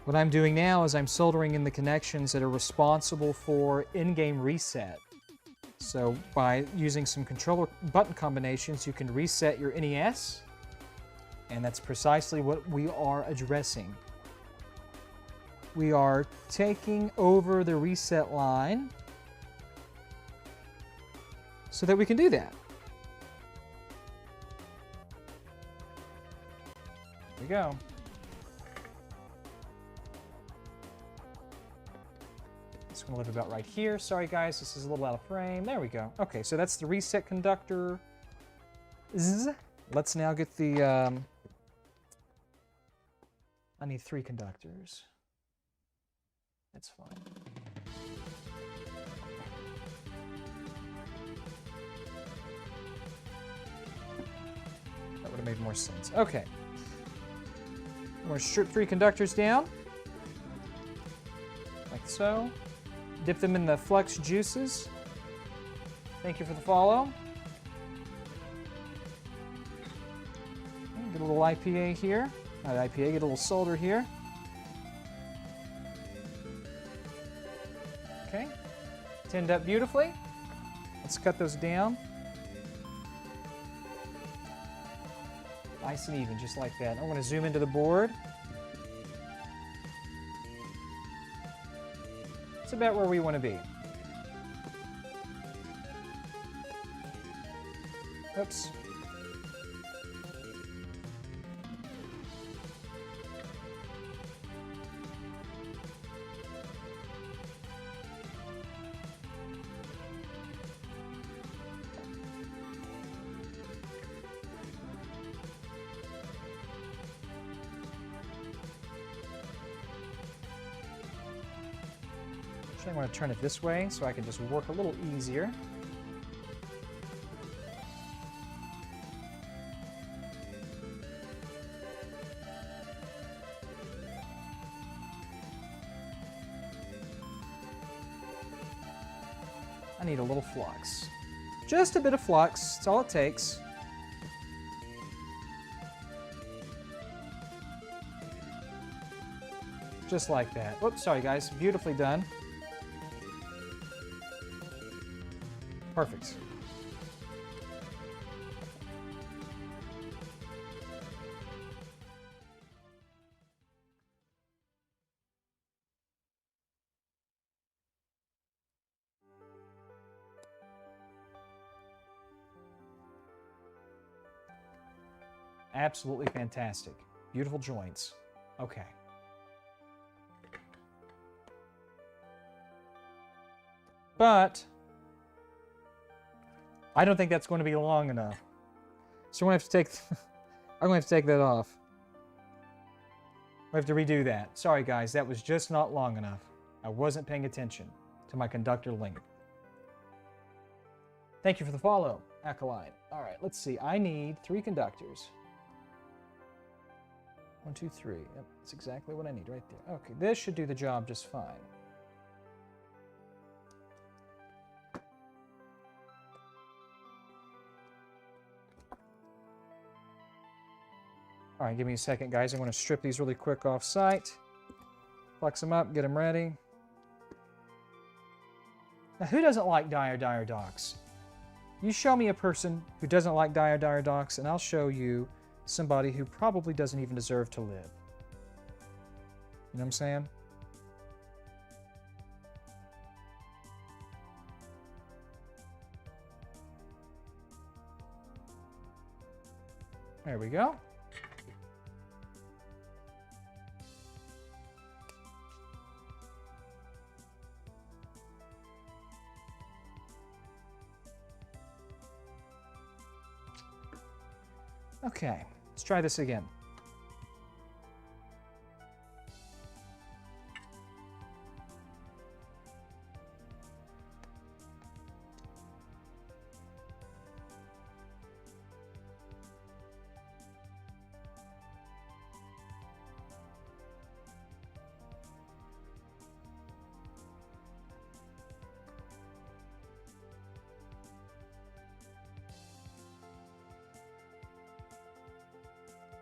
What I'm doing now is I'm soldering in the connections that are responsible for in-game reset. So by using some controller button combinations, you can reset your NES, and that's precisely what we are addressing. We are taking over the reset line so that we can do that. There we go. It's going to live about right here. Sorry guys, this is a little out of frame. There we go. Okay, so that's the reset conductor. Let's now get the... I need 3 conductors. That's fine. That would have made more sense. Okay. I'm going to strip 3 conductors down. Like so. Dip them in the flux juices. Thank you for the follow. Get a little IPA here. Not IPA, get a little solder here. Okay. Tinned up beautifully. Let's cut those down. Nice and even, just like that. I'm going to zoom into the board. It's about where we want to be. Oops. I want to turn it this way so I can just work a little easier. I need a little flux. Just a bit of flux, that's all it takes. Just like that. Whoops, sorry guys, beautifully done. Perfect. Absolutely fantastic. Beautiful joints. Okay. But I don't think that's going to be long enough. So I'm going to have to take I'm going to have to take that off. I have to redo that. Sorry guys, that was just not long enough. I wasn't paying attention to my conductor link. Thank you for the follow, Acolyte. All right, let's see. I need 3 conductors. 1, 2, 3. Yep, that's exactly what I need right there. Okay, this should do the job just fine. All right, give me a second, guys. I'm going to strip these really quick off site. Flex them up, get them ready. Now, who doesn't like dire docks? You show me a person who doesn't like dire docks, and I'll show you somebody who probably doesn't even deserve to live. You know what I'm saying? There we go. Okay, let's try this again.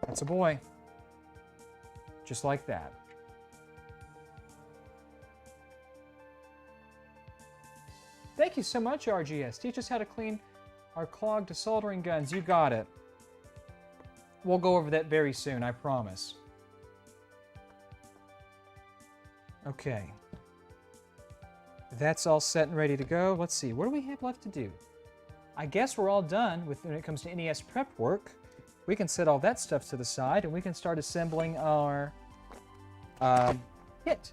That's a boy. Just like that. Thank you so much, RGS. Teach us how to clean our clogged soldering guns. You got it. We'll go over that very soon, I promise. Okay. That's all set and ready to go. Let's see, what do we have left to do? I guess we're all done with when it comes to NES prep work. We can set all that stuff to the side and we can start assembling our kit.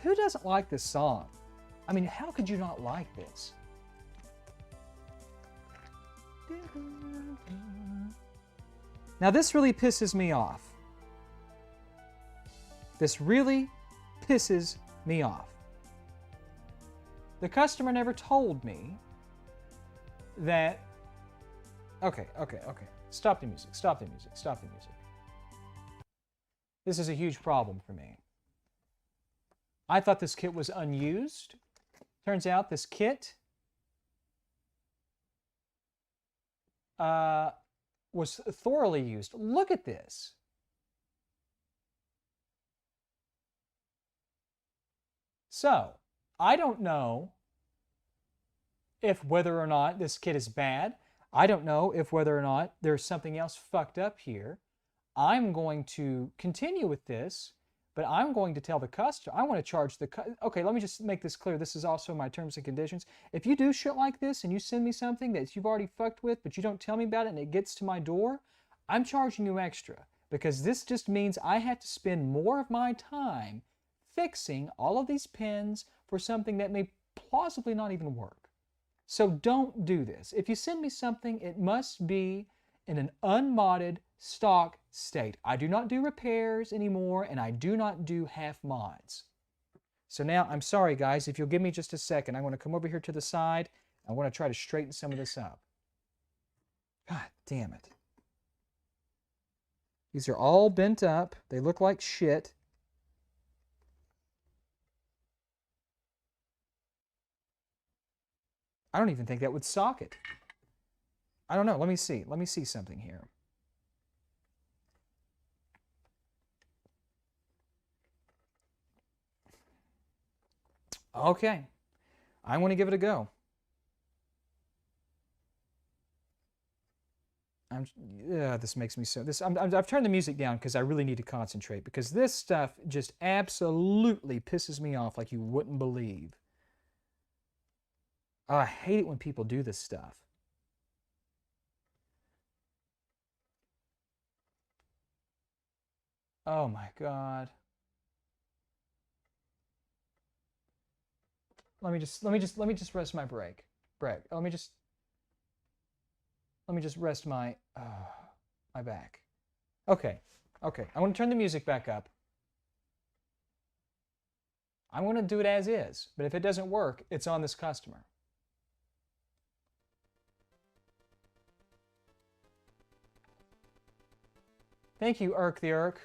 Who doesn't like this song? I mean, how could you not like this? Now, this really pisses me off. This really pisses me off. The customer never told me that... Okay. Stop the music, stop the music, stop the music. This is a huge problem for me. I thought this kit was unused. Turns out this kit was thoroughly used. Look at this. So, I don't know if whether or not this kit is bad. I don't know if whether or not there's something else fucked up here. I'm going to continue with this, but I'm going to tell the customer, I want to charge the, okay, let me just make this clear. This is also my terms and conditions. If you do shit like this and you send me something that you've already fucked with, but you don't tell me about it and it gets to my door, I'm charging you extra because this just means I have to spend more of my time fixing all of these pins for something that may plausibly not even work. So don't do this. If you send me something, it must be in an unmodded stock state. I do not do repairs anymore, and I do not do half mods. So now, I'm sorry guys, if you'll give me just a second, I want to come over here to the side. I want to try to straighten some of this up. God damn it. These are all bent up. They look like shit. I don't even think that would socket. I don't know. Let me see. Let me see something here. Okay. I want to give it a go. This makes me so... I've turned the music down because I really need to concentrate because this stuff just absolutely pisses me off like you wouldn't believe. Oh, I hate it when people do this stuff. Oh my God. Let me just rest my break. Let me just rest my my back. Okay. Okay. I want to turn the music back up. I'm going to do it as is, but if it doesn't work, it's on this customer. Thank you, Irk the Irk.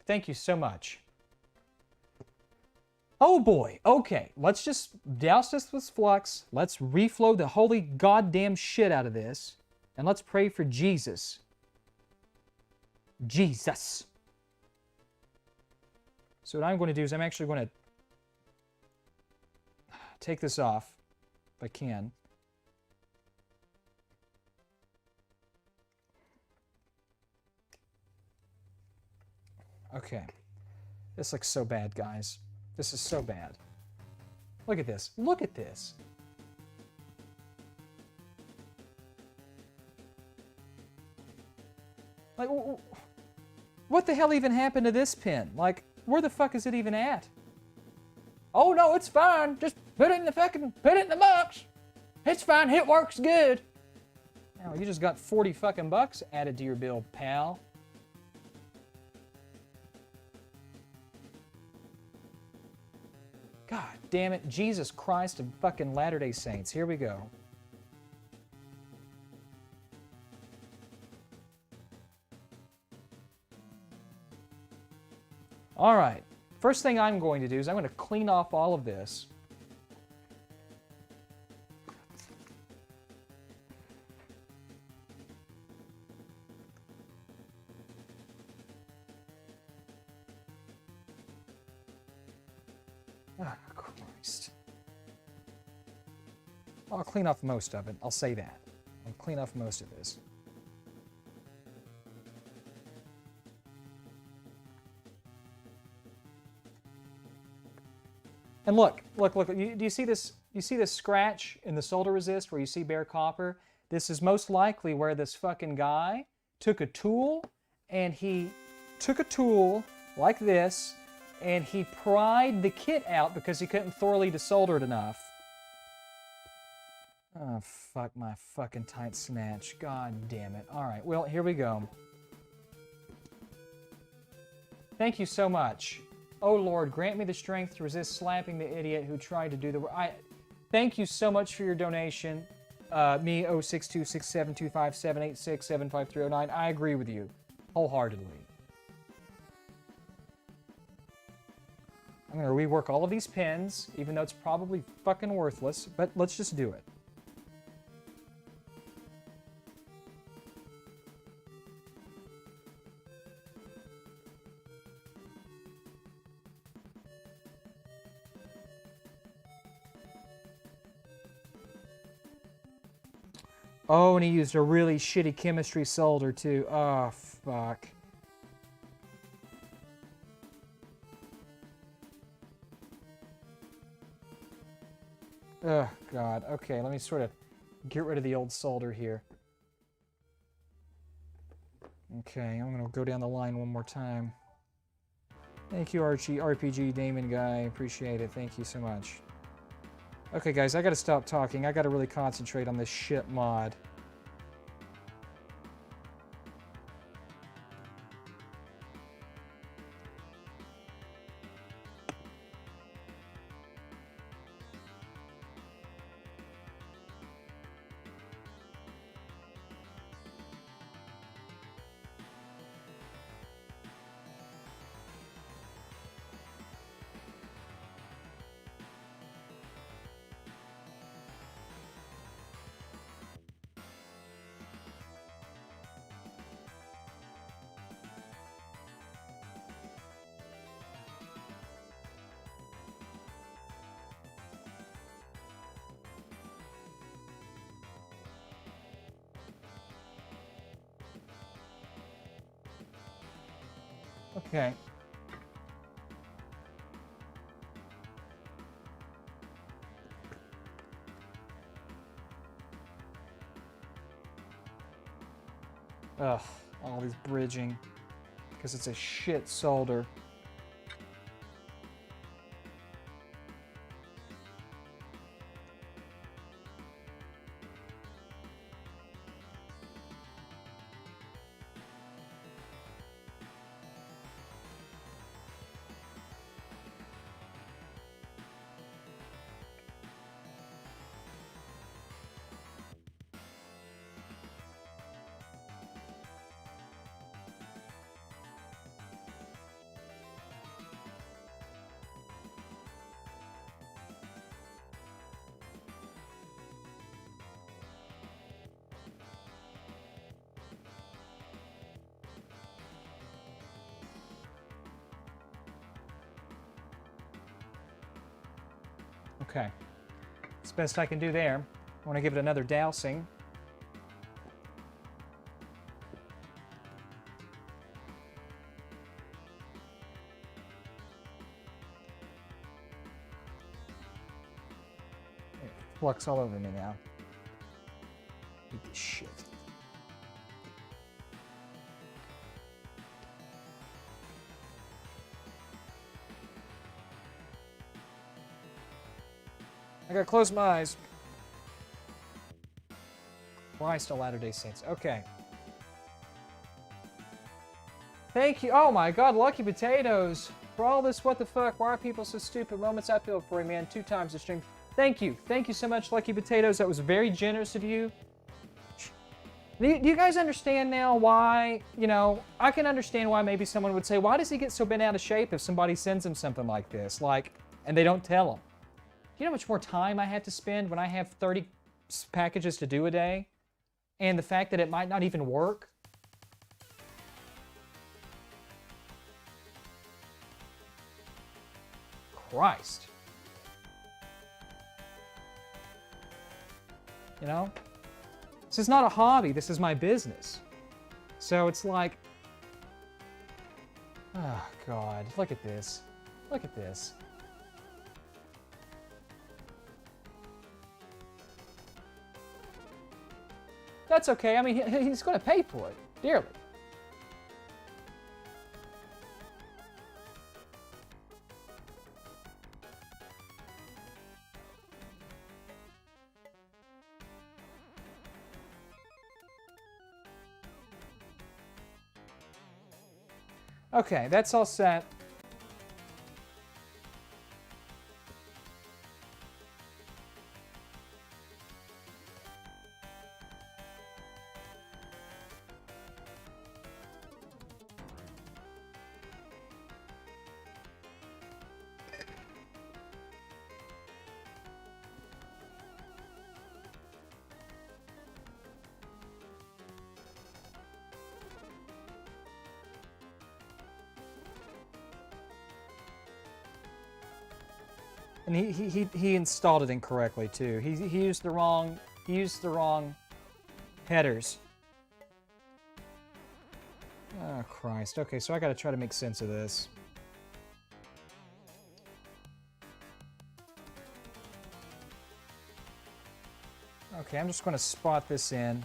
Thank you so much. Oh boy, okay, let's just douse this with flux. Let's reflow the holy goddamn shit out of this. And let's pray for Jesus. Jesus. So what I'm going to do is I'm actually going to take this off, if I can. Okay. This looks so bad, guys. This is so bad. Look at this. Look at this. Like, what the hell even happened to this pin? Like, where the fuck is it even at? Oh no, it's fine. Just put it in the box. It's fine. It works good. Now, you just got 40 fucking bucks added to your bill, pal. God damn it, Jesus Christ of fucking Latter-day Saints. Here we go. All right, first thing I'm going to do is I'm going to clean off all of this. Oh, Christ. I'll clean off most of it. I'll say that. I'll clean off most of this. And look. Do you see this? You see this scratch in the solder resist where you see bare copper? This is most likely where this fucking guy took a tool and he took a tool like this and he pried the kit out because he couldn't thoroughly desolder it enough. Oh, fuck my fucking tight snatch. God damn it. All right, well, here we go. Thank you so much. Oh, Lord, grant me the strength to resist slapping the idiot who tried to do the work. Thank you so much for your donation. Me, 062672578675309. I agree with you wholeheartedly. I'm going to rework all of these pins, even though it's probably fucking worthless, but let's just do it. Oh, and he used a really shitty chemistry solder, too. Oh, fuck. Oh, God. Okay, let me sort of get rid of the old solder here. Okay, I'm going to go down the line one more time. Thank you, Archie, RPG Damon guy. Appreciate it. Thank you so much. Okay, guys, I gotta stop talking. I gotta really concentrate on this shit mod. Okay. Ugh, all this bridging. because it's a shit solder. Okay, it's the best I can do there. I want to give it another dousing. Flux all over me now. Eat this shit. I gotta close my eyes. Christ, a Latter-day Saints. Okay. Thank you. Oh my God, Lucky Potatoes. For all this, what the fuck? Why are people so stupid? Moments I feel for you, man. 2 times the stream. Thank you. Thank you so much, Lucky Potatoes. That was very generous of you. Do you guys understand now why, you know, I can understand why maybe someone would say, why does he get so bent out of shape if somebody sends him something like this? Like, and they don't tell him. Do you know how much more time I have to spend when I have 30 packages to do a day? And the fact that it might not even work? Christ. You know? This is not a hobby, this is my business. So it's like, oh God, look at this. Look at this. That's okay, I mean, he's going to pay for it, dearly. Okay, that's all set. And he installed it incorrectly too. He used the wrong headers. Oh Christ. Okay, so I got to try to make sense of this. Okay, I'm just going to spot this in.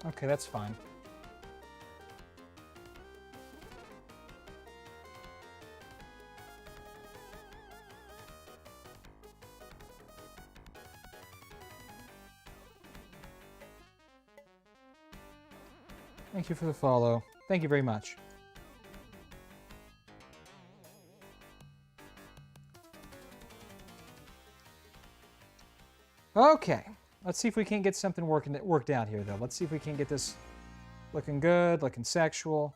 Okay, that's fine. Thank you for the follow. Thank you very much. Okay. Let's see if we can't get something worked out here, though. Let's see if we can get this looking good, looking sexual.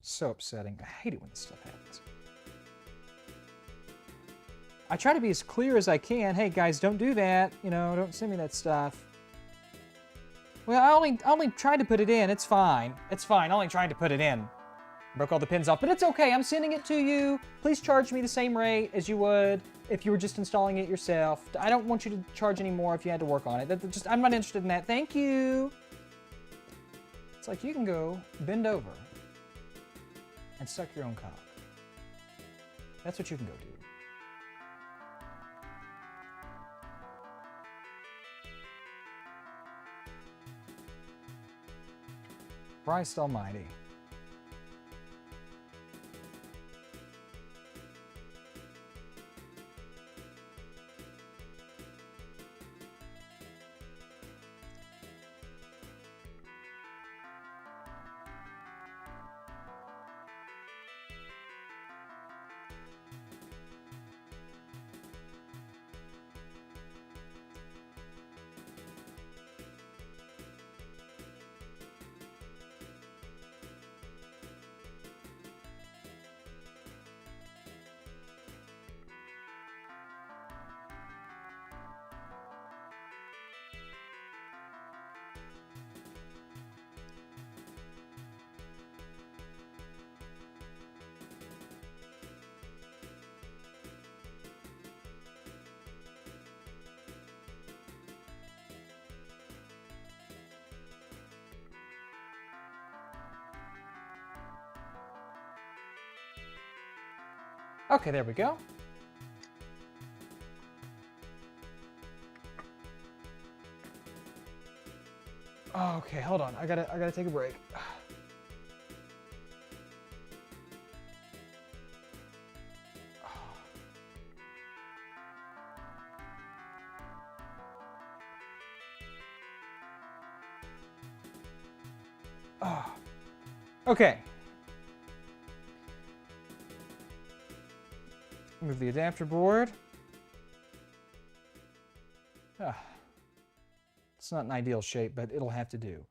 So upsetting. I hate it when this stuff happens. I try to be as clear as I can. Hey, guys, don't do that. You know, don't send me that stuff. Well, I only tried to put it in. It's fine. It's fine. I only tried to put it in. Broke all the pins off, but it's okay. I'm sending it to you. Please charge me the same rate as you would if you were just installing it yourself. I don't want you to charge any more if you had to work on it. I'm not interested in that. Thank you. It's like you can go bend over and suck your own cock. That's what you can go do. Christ almighty. Okay, there we go. Okay, hold on. I gotta take a break. Okay. Move the adapter board. It's not an ideal shape, but it'll have to do.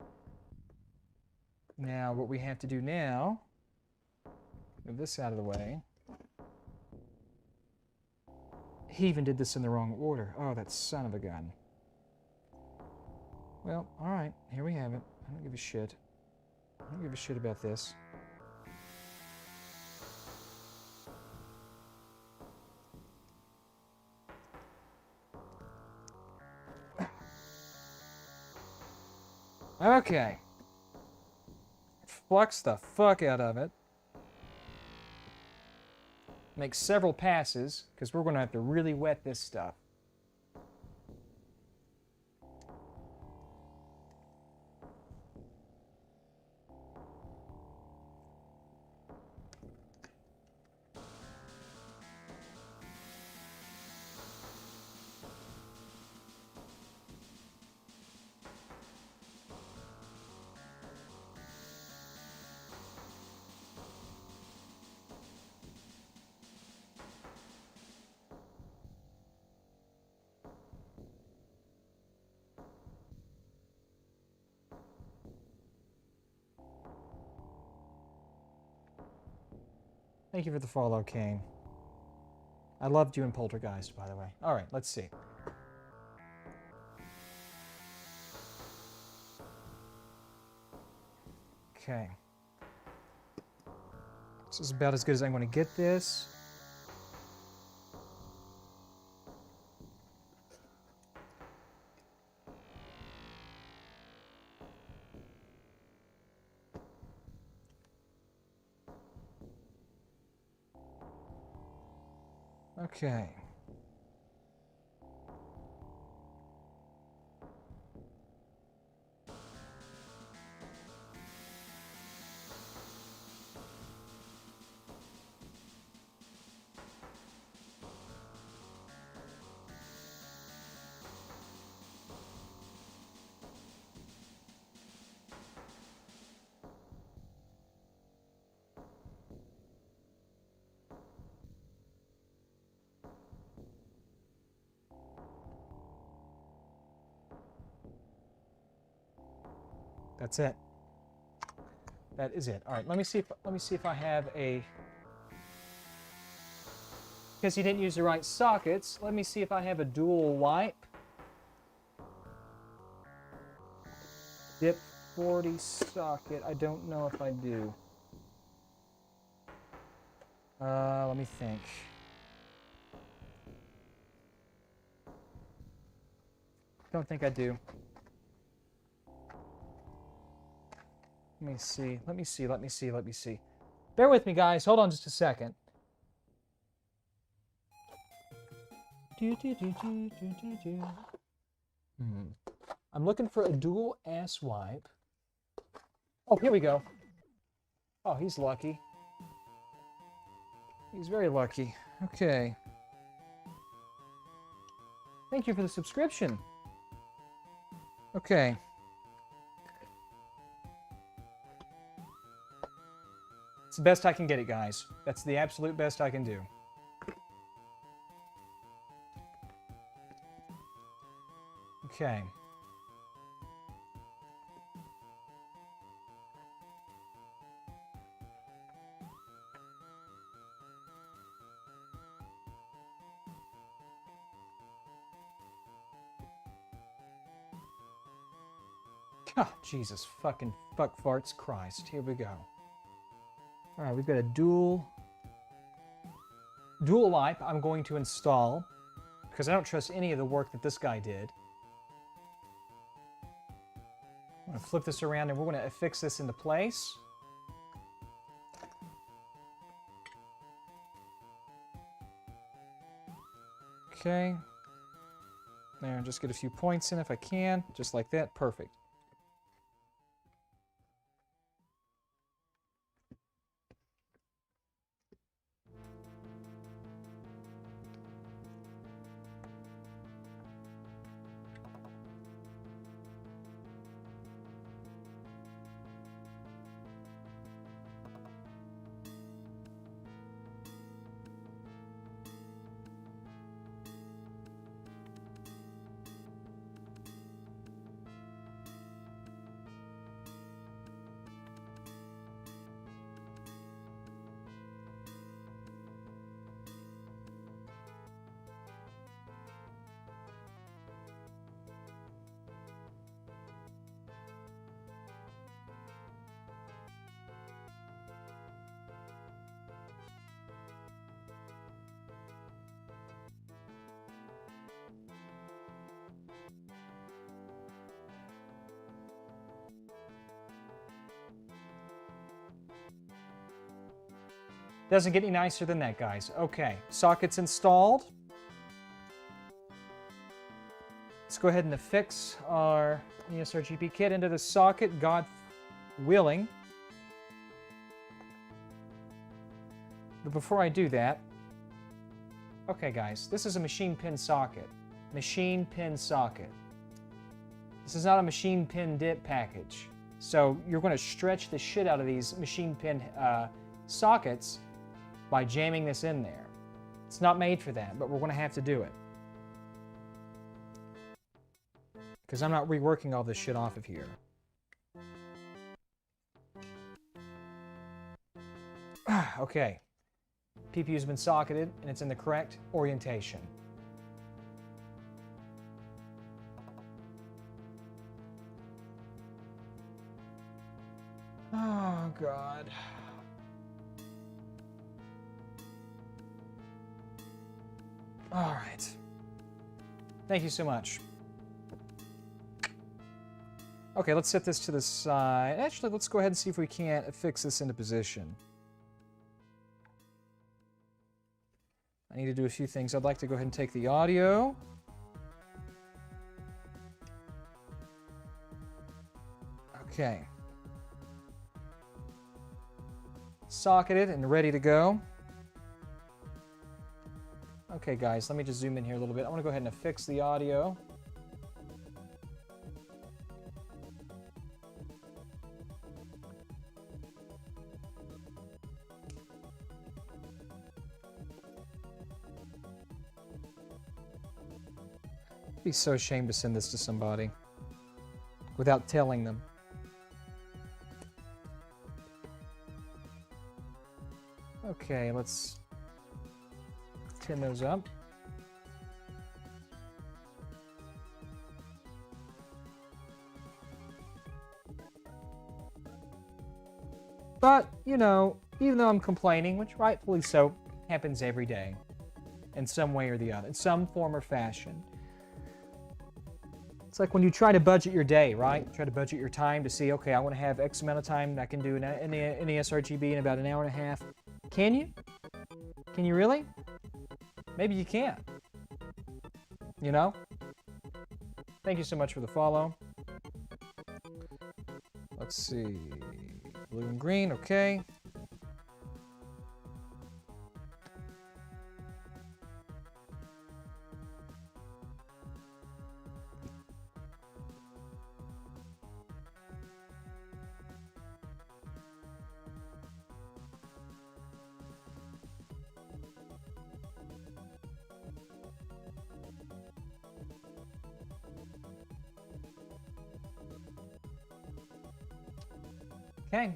Now, what we have to do now, move this out of the way. He even did this in the wrong order. Oh, that son of a gun. Well, all right, here we have it. I don't give a shit. I don't give a shit about this. Okay. Flux the fuck out of it. Make several passes, because we're going to have to really wet this stuff. Thank you for the follow, Kane. I loved you in Poltergeist, by the way. All right, let's see. Okay. This is about as good as I'm going to get this. Okay. That's it. That is it. All right, let me see if I have a, because you didn't use the right sockets, let me see if I have a dual wipe. Dip 40 socket. I don't know if I do. Let me think. Don't think I do. Let me see. Let me see. Let me see. Let me see. Bear with me, guys. Hold on just a second. I'm looking for a dual ass wipe. Oh, here we go. Oh, he's lucky. He's very lucky. Okay. Thank you for the subscription. Okay. It's the best I can get it, guys. That's the absolute best I can do. Okay. Oh, Jesus fucking fuck farts Christ. Here we go. All right, we've got a dual wipe I'm going to install because I don't trust any of the work that this guy did. I'm going to flip this around and we're going to affix this into place. Okay. There, just get a few points in if I can. Just like that. Perfect. Doesn't get any nicer than that, guys. Okay, socket's installed. Let's go ahead and affix our ESRGB kit into the socket, God willing. But before I do that, okay, guys, this is a machine pin socket. Machine pin socket. This is not a machine pin dip package. So you're going to stretch the shit out of these machine pin sockets by jamming this in there. It's not made for that, but we're going to have to do it. Because I'm not reworking all this shit off of here. Okay. PPU's been socketed, and it's in the correct orientation. Oh, God. All right. Thank you so much. Okay, let's set this to the side. Actually, let's go ahead and see if we can't fix this into position. I need to do a few things. I'd like to go ahead and take the audio. Okay. Socketed and ready to go. Okay, guys, let me just zoom in here a little bit. I want to go ahead and affix the audio. I'd be so ashamed to send this to somebody without telling them. Okay, let's tin those up. But, you know, Even though I'm complaining, which rightfully so happens every day in some way or the other, in some form or fashion. It's like when you try to budget your day, right? Try to budget your time to see, okay, I want to have X amount of time and I can do an NES RGB in about an hour and a half. Can you? Can you really? Maybe you can't. You know? Thank you so much for the follow. Let's see. Blue and green, okay. Okay.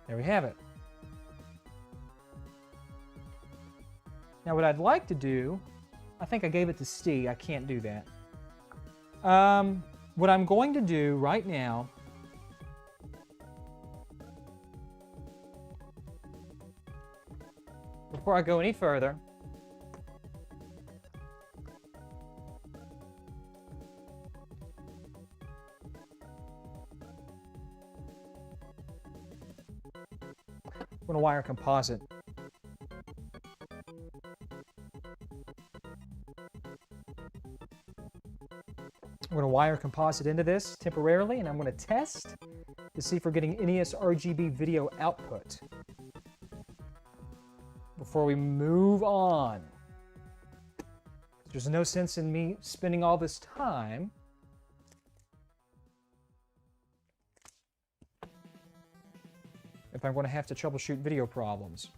There we have it. Now what I'd like to do, I think I gave it to Steve. I can't do that. What I'm going to do right now, before I go any further, I'm going to wire composite. I'm going to wire composite into this temporarily, and I'm going to test to see if we're getting NES RGB video output before we move on. There's no sense in me spending all this time if I'm going to have to troubleshoot video problems.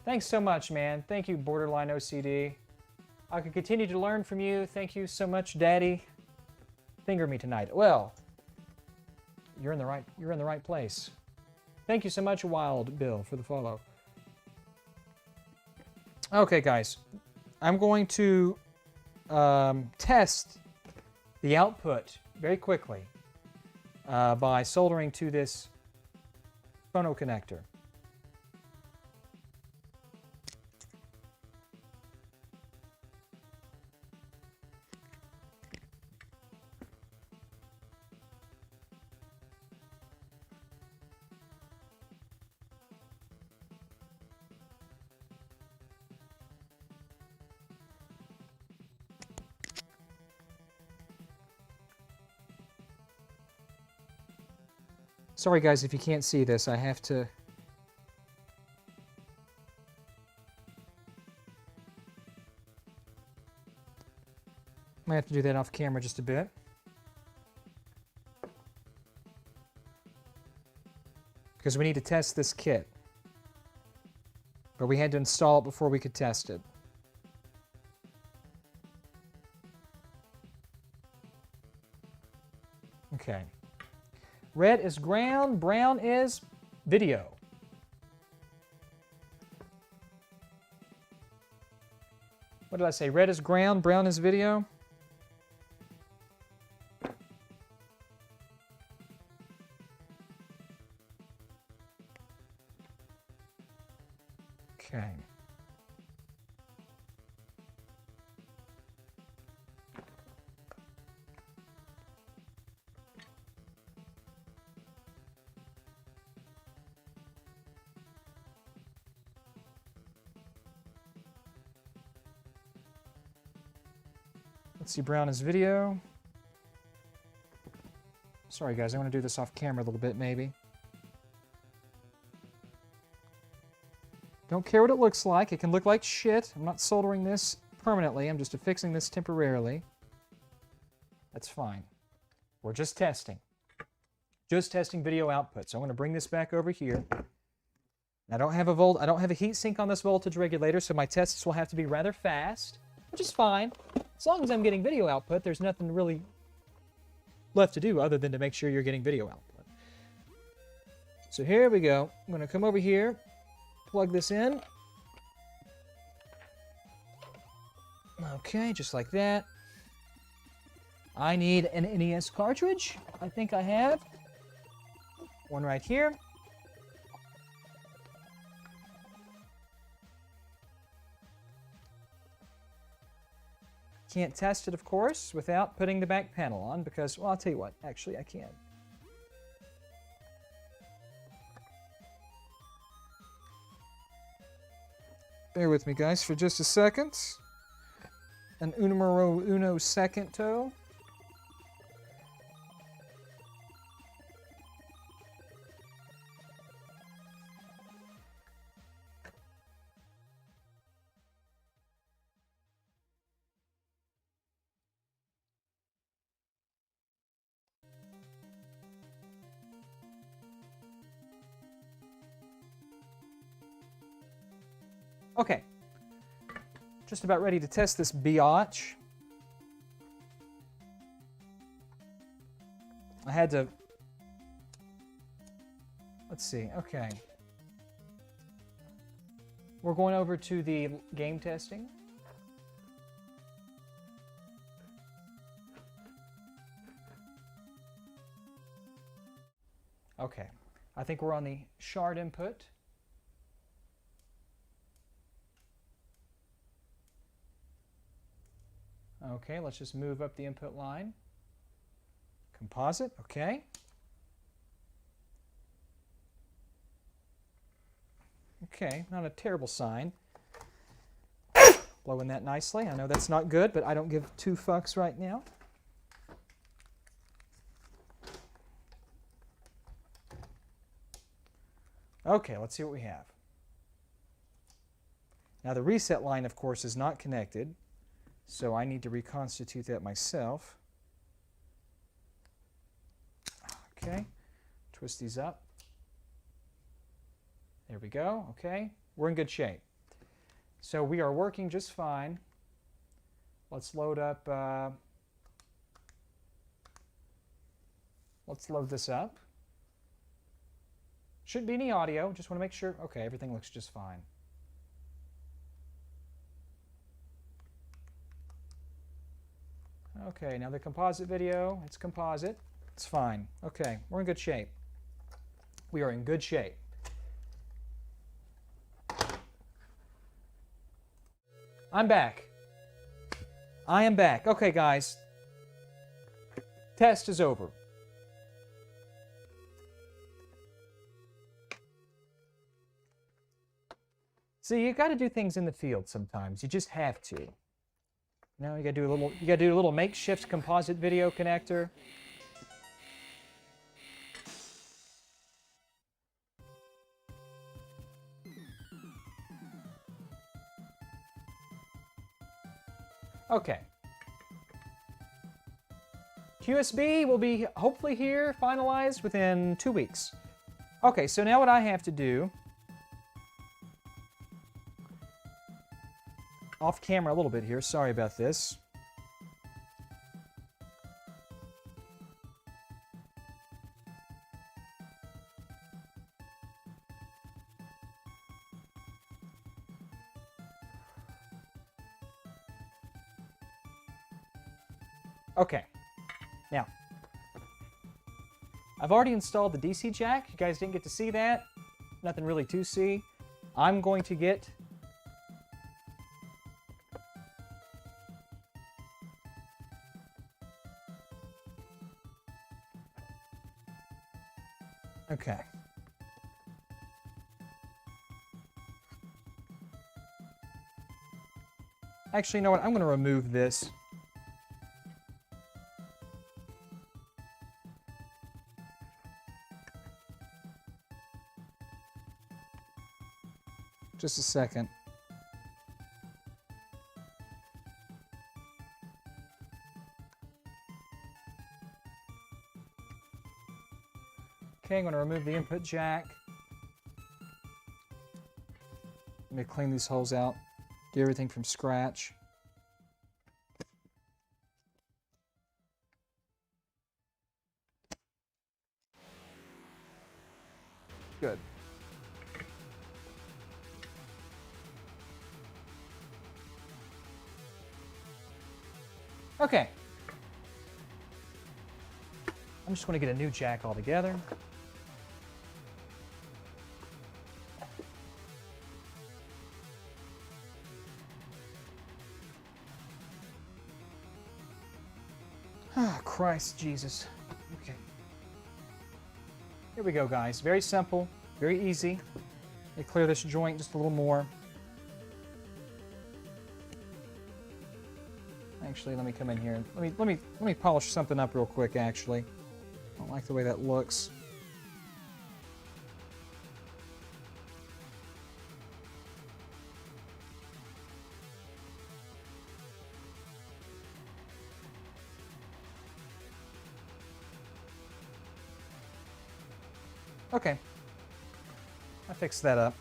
Thanks so much, man. Thank you, Borderline OCD. I could continue to learn from you. Thank you so much, Daddy. Finger me tonight. Well, you're in the right place. Thank you so much, Wild Bill, for the follow. Okay, guys. I'm going to test the output very quickly by soldering to this phono connector. Sorry guys, if you can't see this, I have to... I have to do that off camera just a bit. Because we need to test this kit. But we had to install it before we could test it. Okay. Red is ground, brown is video. What did I say? Red is ground, brown is video? Okay. Let's see, brown is video. Sorry guys, I want to do this off camera a little bit maybe. Don't care what it looks like. It can look like shit. I'm not soldering this permanently. I'm just affixing this temporarily. That's fine. We're just testing. Just testing video output. So I'm going to bring this back over here. I don't have a heat sink on this voltage regulator, so my tests will have to be rather fast, which is fine. As long as I'm getting video output, there's nothing really left to do other than to make sure you're getting video output. So here we go. I'm going to come over here, plug this in. Okay, just like that. I need an NES cartridge. I think I have one right here. Can't test it, of course, without putting the back panel on because, well, I'll tell you what, actually I can. Bear with me, guys, for just a second. An numero uno secondo. Okay, just about ready to test this biatch. I had to, let's see, okay. We're going over to the game testing. Okay, I think we're on the shard input. Okay, let's just move up the input line. Composite, okay. Okay, not a terrible sign. Blowing that nicely. I know that's not good, but I don't give two fucks right now. Okay, let's see what we have. Now the reset line, of course, is not connected. So I need to reconstitute that myself. Okay, twist these up. There we go, okay. We're in good shape. So we are working just fine. Let's load up, let's load this up. Shouldn't be any audio, just want to make sure. Okay, everything looks just fine. Okay, now the composite video, it's composite. It's fine. Okay, we're in good shape. We are in good shape. I'm back. I am back. Okay, guys. Test is over. See, you got to do things in the field sometimes. You just have to. Now you gotta do a little makeshift composite video connector. Okay. QSB will be hopefully here, finalized within 2 weeks. Okay, so now what I have to do, off camera a little bit here, sorry about this. Okay, now, I've already installed the DC jack. You guys didn't get to see that. Nothing really to see. I'm going to get okay. Actually, you know what? I'm going to remove this. Just a second. Okay, I'm going to remove the input jack. Let me clean these holes out. Do everything from scratch. Good. Okay. I'm just going to get a new jack altogether. Ah, Christ Jesus. Okay. Here we go, guys. Very simple, very easy. Let me clear this joint just a little more. Actually, let me come in here and let me polish something up real quick. Actually, I don't like the way that looks. Okay, I fixed that up.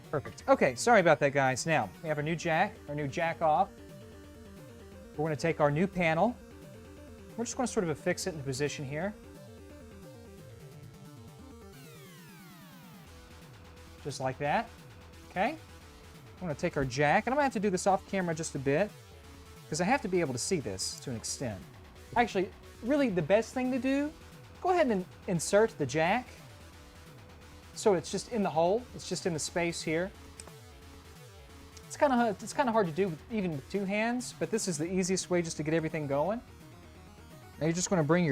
Perfect. Okay, sorry about that, guys. Now, we have our new jack off. We're going to take our new panel. We're just going to sort of affix it into position here. Just like that. Okay. I'm going to take our jack, and I'm going to have to do this off camera just a bit, because I have to be able to see this to an extent. Actually, really the best thing to do, go ahead and insert the jack. So it's just in the hole. It's just in the space here. It's kind of hard to do even with two hands, but this is the easiest way just to get everything going. Now you're just going to bring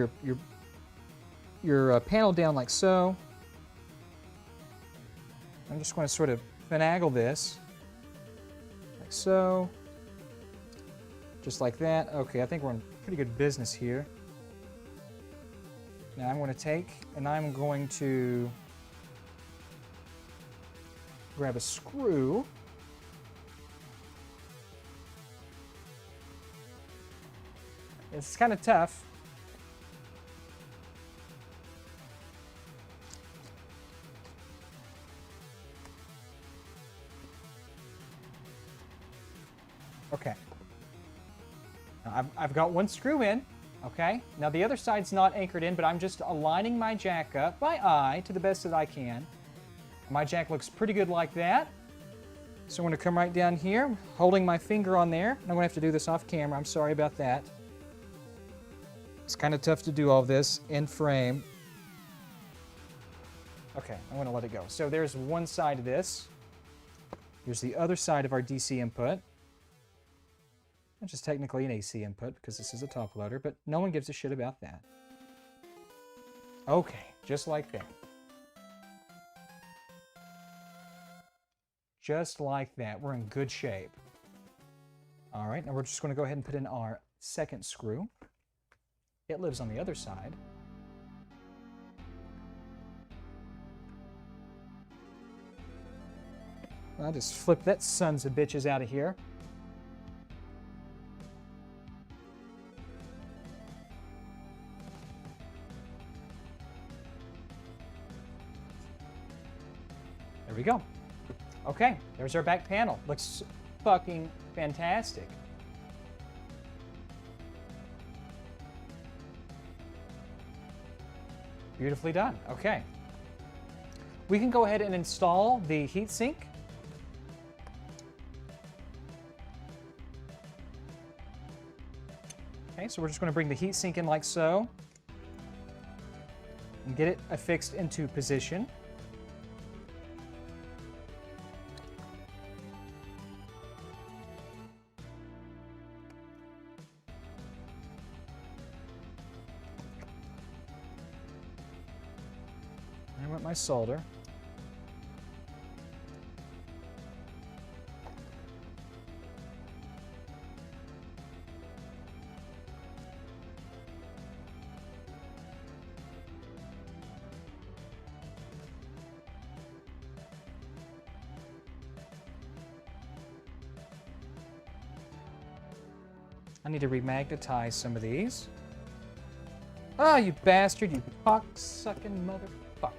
your panel down like so. I'm just going to sort of finagle this like so, just like that. Okay, I think we're in pretty good business here. Now I'm going to take and I'm going to grab a screw. It's kind of tough. Okay. Now I've got one screw in. Okay. Now the other side's not anchored in, but I'm just aligning my jack up by eye to the best that I can. My jack looks pretty good like that. So I'm going to come right down here, holding my finger on there. I'm going to have to do this off camera. I'm sorry about that. It's kind of tough to do all this in frame. Okay, I'm going to let it go. So there's one side of this. Here's the other side of our DC input. Which is technically an AC input because this is a top loader, but no one gives a shit about that. Okay, just like that. Just like that. We're in good shape. All right, now we're just going to go ahead and put in our second screw. It lives on the other side. I'll just flip that sons of bitches out of here. There we go. Okay, there's our back panel. Looks fucking fantastic. Beautifully done. Okay. We can go ahead and install the heatsink. Okay, so we're just going to bring the heatsink in like so and get it affixed into position. I want my solder. I need to remagnetize some of these. Ah, you bastard, you cock-sucking motherfucker.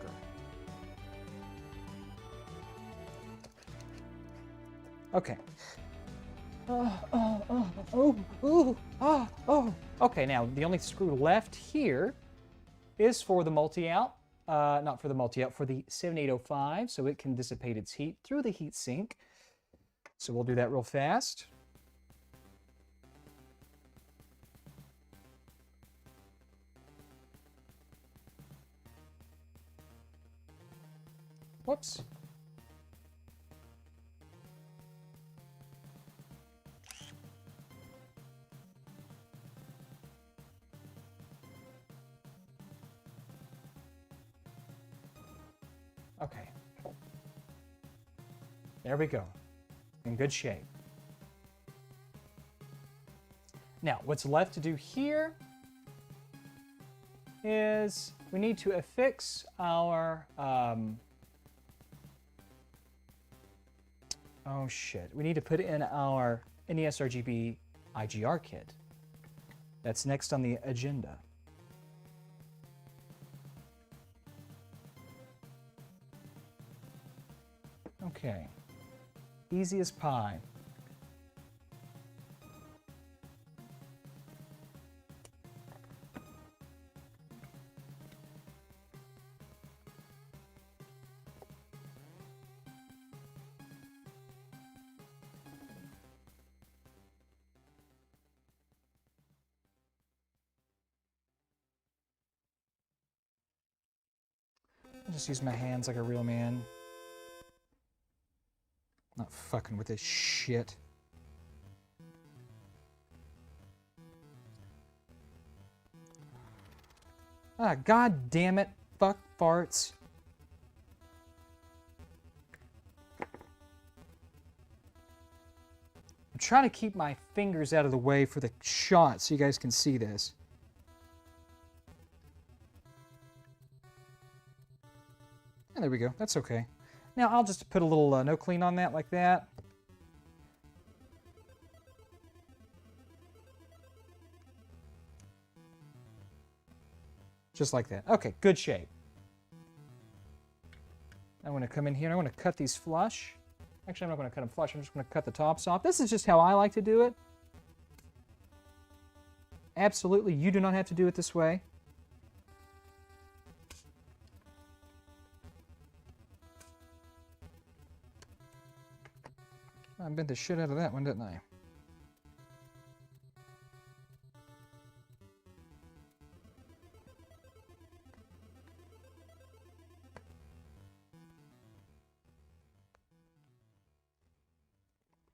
Okay. Okay, now the only screw left here is for the multi-out. Not for the multi-out, for the 7805, so it can dissipate its heat through the heat sink. So we'll do that real fast. Whoops. Okay. There we go. In good shape. Now, what's left to do here is we need to affix our... oh shit. We need to put in our NES RGB IGR kit. That's next on the agenda. Okay. Easy as pie. I'll just use my hands like a real man. Not fucking with this shit. Ah, god damn it. Fuck farts. I'm trying to keep my fingers out of the way for the shot so you guys can see this. And there we go. That's okay. Now I'll just put a little no clean on that like that. Just like that. Okay, good shape. I'm going to come in here and I'm going to cut these flush. Actually, I'm not going to cut them flush. I'm just going to cut the tops off. This is just how I like to do it. Absolutely, you do not have to do it this way. I bent the shit out of that one, didn't I?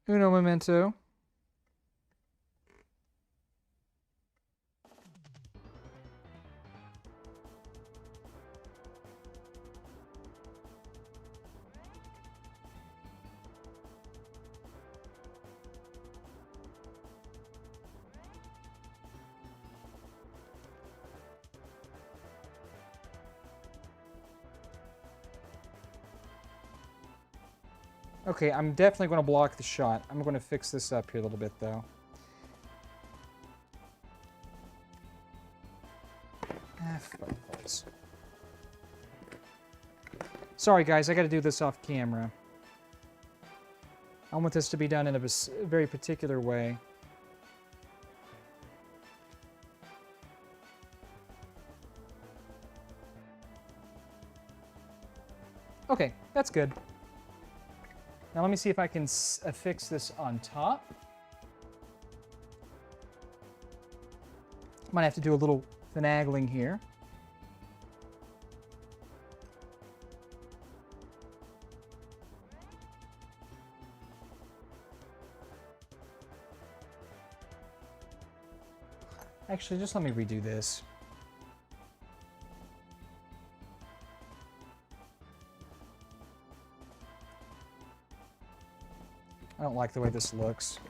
Uno momento. Okay, I'm definitely going to block the shot. I'm going to fix this up here a little bit, though. Ah, fuck this. Sorry, guys, I got to do this off camera. I want this to be done in a very particular way. Okay, that's good. Now let me see if I can affix this on top. Might have to do a little finagling here. Actually, just let me redo this. I don't like the way this looks.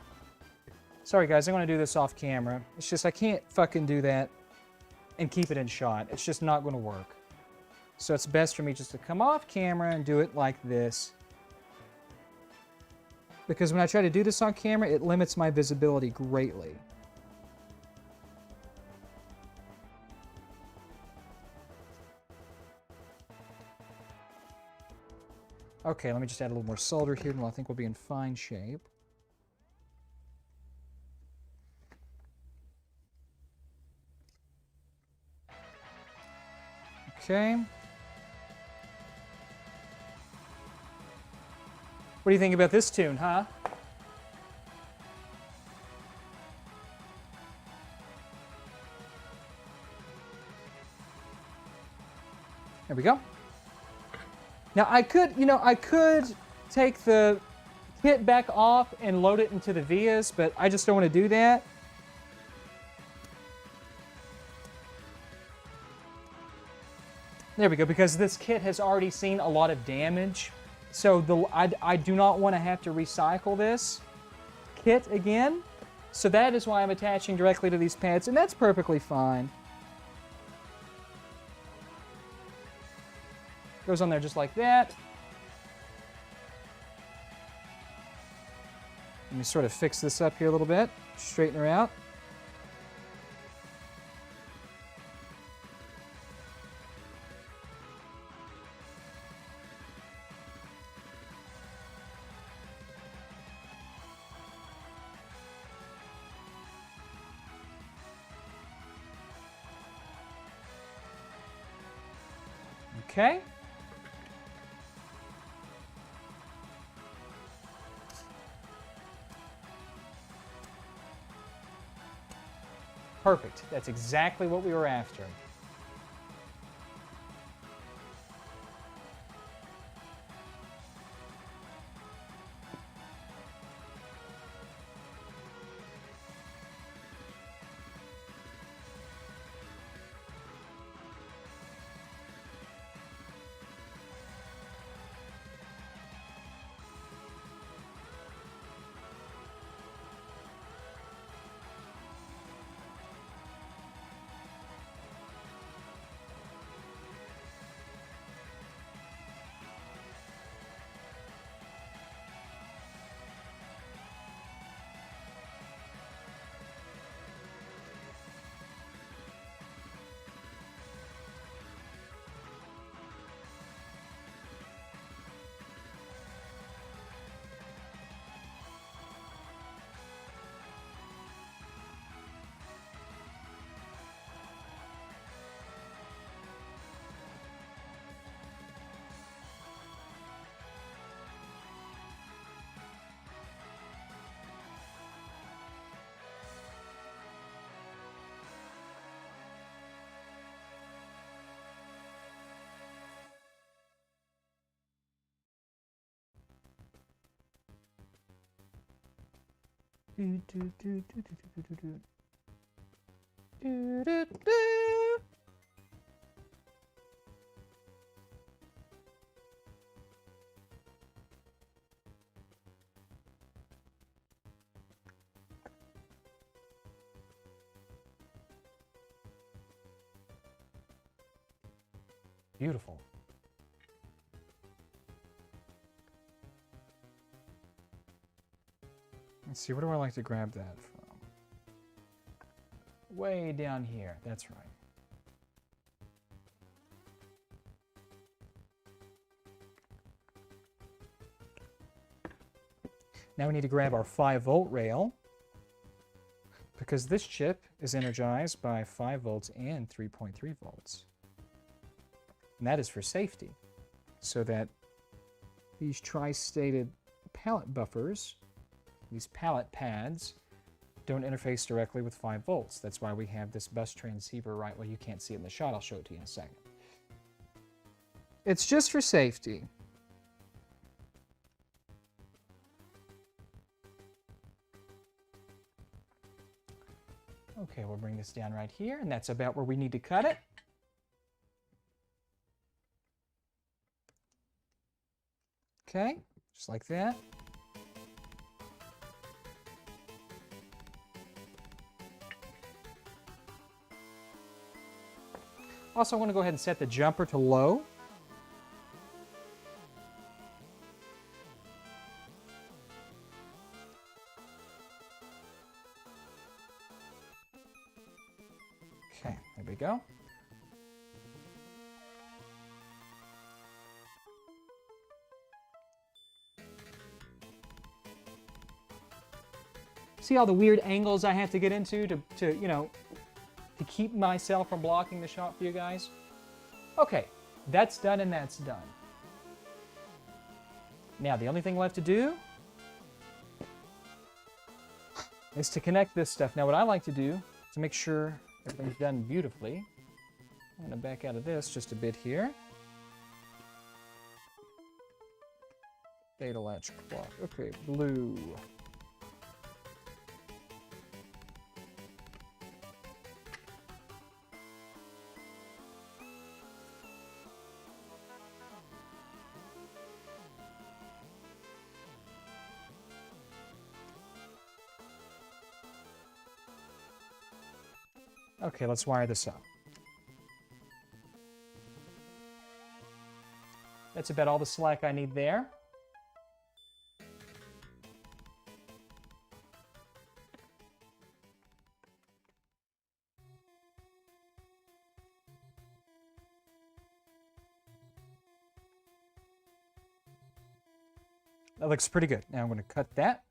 Sorry guys, I'm going to do this off camera. It's just I can't fucking do that and keep it in shot. It's just not going to work. So it's best for me just to come off camera and do it like this. Because when I try to do this on camera, it limits my visibility greatly. Okay, let me just add a little more solder here, and I think we'll be in fine shape. Okay. What do you think about this tune, huh? There we go. Now I could, I could take the kit back off and load it into the vias, but I just don't want to do that. There we go, because this kit has already seen a lot of damage. So I do not want to have to recycle this kit again. So that is why I'm attaching directly to these pads, and that's perfectly fine. Goes on there just like that. Let me sort of fix this up here a little bit, straighten her out. Okay. Perfect. That's exactly what we were after. Do, do, do, do, do, do, do, do. Do, do, do. Beautiful. Let's see, where do I like to grab that from? Way down here, that's right. Now we need to grab our 5-volt rail, because this chip is energized by 5 volts and 3.3 volts. And that is for safety, so that these tri-stated pallet buffers, these pallet pads, don't interface directly with 5 volts. That's why we have this bus transceiver right. Well, you can't see it in the shot. I'll show it to you in a second. It's just for safety. Okay, we'll bring this down right here, and that's about where we need to cut it. Okay, just like that. Also, I want to go ahead and set the jumper to low. Okay, there we go. See all the weird angles I have to get into to you know, to keep myself from blocking the shot for you guys? Okay, that's done and that's done. Now, the only thing left to do is to connect this stuff. Now, what I like to do to make sure everything's done beautifully, I'm going to back out of this just a bit here. Data latch clock. Okay, blue. Okay, let's wire this up. That's about all the slack I need there. That looks pretty good. Now I'm going to cut that.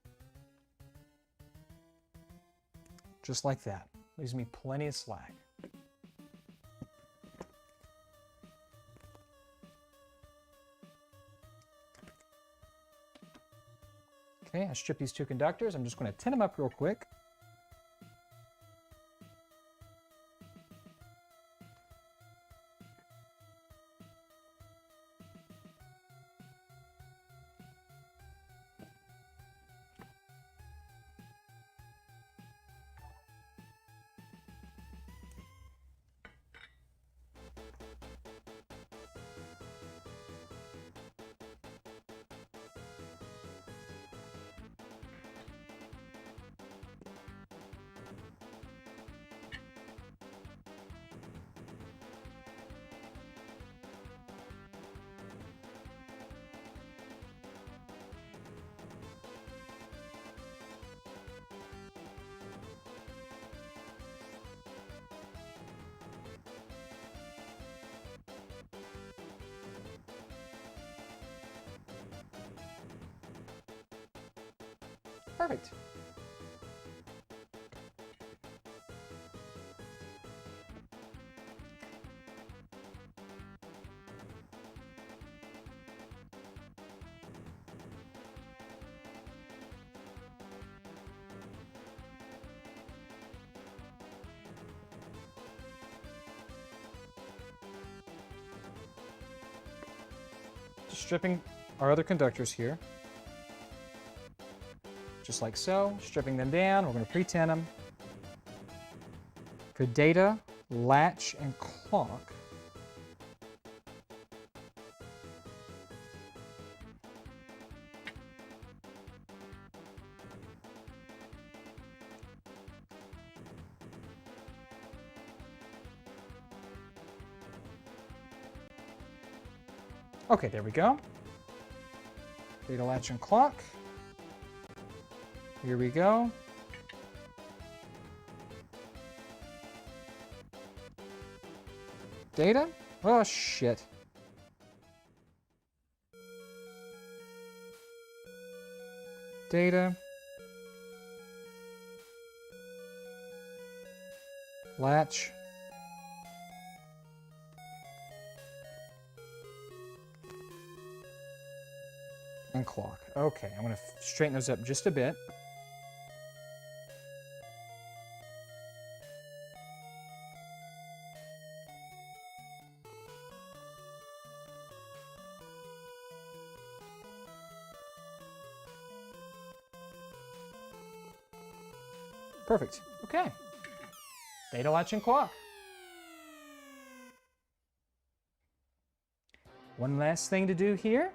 Just like that. Leaves me plenty of slack. Okay, I strip these two conductors. I'm just going to tin them up real quick. Perfect. Just stripping our other conductors here. Just like so, stripping them down. We're going to pre-tin them. For data, latch, and clock. Okay, there we go. Data, latch, and clock. Here we go. Data? Oh, shit. Data. Latch. And clock. Okay, I'm going to straighten those up just a bit. Perfect. Okay. Data latch and clock. One last thing to do here.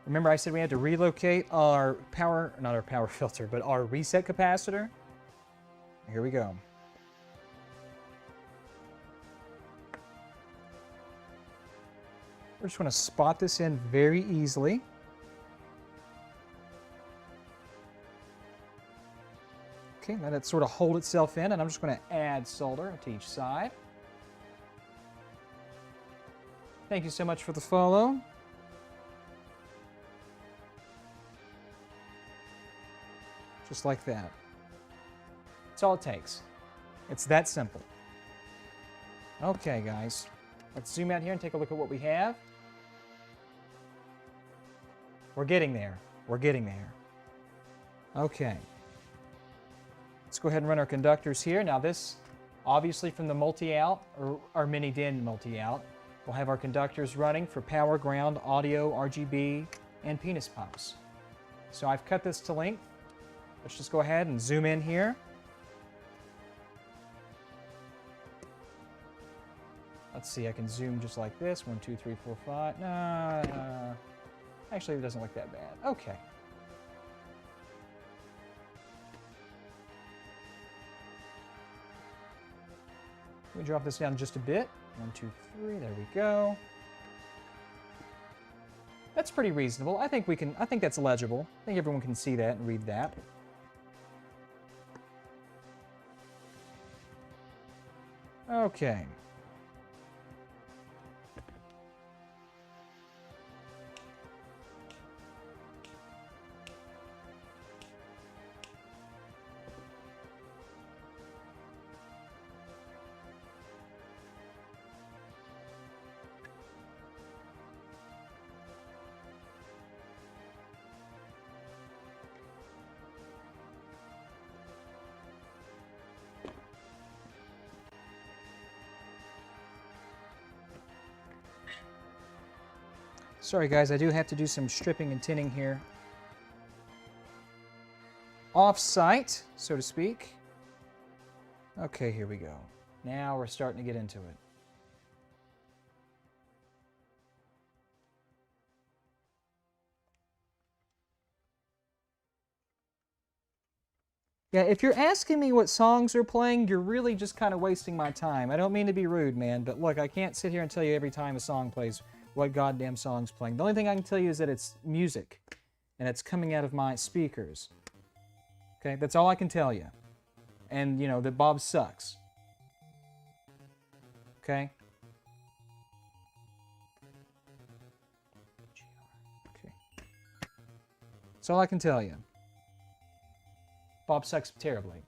Remember I said we had to relocate our power, not our power filter, but our reset capacitor? Here we go. We're just going to spot this in very easily. Okay, let it sort of hold itself in, and I'm just going to add solder to each side. Thank you so much for the follow. Just like that. That's all it takes. It's that simple. Okay, guys. Let's zoom out here and take a look at what we have. We're getting there. We're getting there. Okay. Let's go ahead and run our conductors here. Now this, obviously from the multi-out, or our mini-DIN multi-out, we'll have our conductors running for power, ground, audio, RGB, and penis pumps. So I've cut this to length. Let's just go ahead and zoom in here. Let's see, I can zoom just like this. 1, 2, 3, 4, 5. No. Actually, it doesn't look that bad. Okay. Let me drop this down just a bit. 1, 2, 3. There we go. That's pretty reasonable. I think that's legible. I think everyone can see that and read that. Okay. Sorry guys, I do have to do some stripping and tinning here. Off-site, so to speak. Okay, here we go. Now we're starting to get into it. Yeah, if you're asking me what songs are playing, you're really just kind of wasting my time. I don't mean to be rude, man, but look, I can't sit here and tell you every time a song plays what goddamn song's playing. The only thing I can tell you is that it's music, and it's coming out of my speakers. Okay, that's all I can tell you. And, you know, that Bob sucks. Okay? Okay. That's all I can tell you. Bob sucks terribly.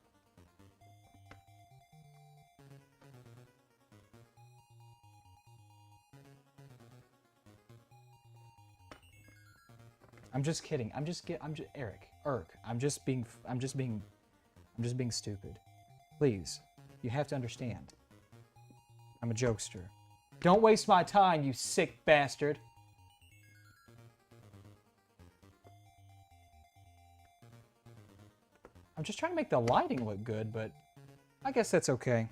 I'm just kidding. Eric. I'm just being stupid. Please, you have to understand. I'm a jokester. Don't waste my time, you sick bastard. I'm just trying to make the lighting look good, but I guess that's okay.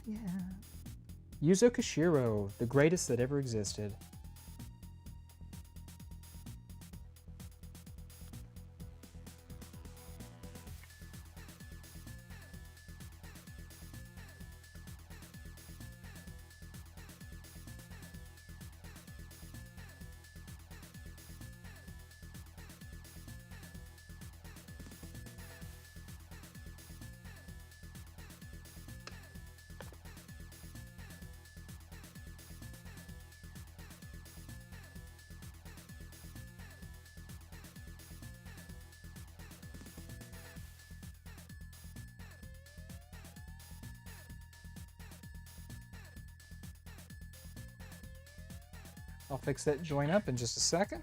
Yeah. Yuzo Koshiro, the greatest that ever existed. I'll fix that joint up in just a second.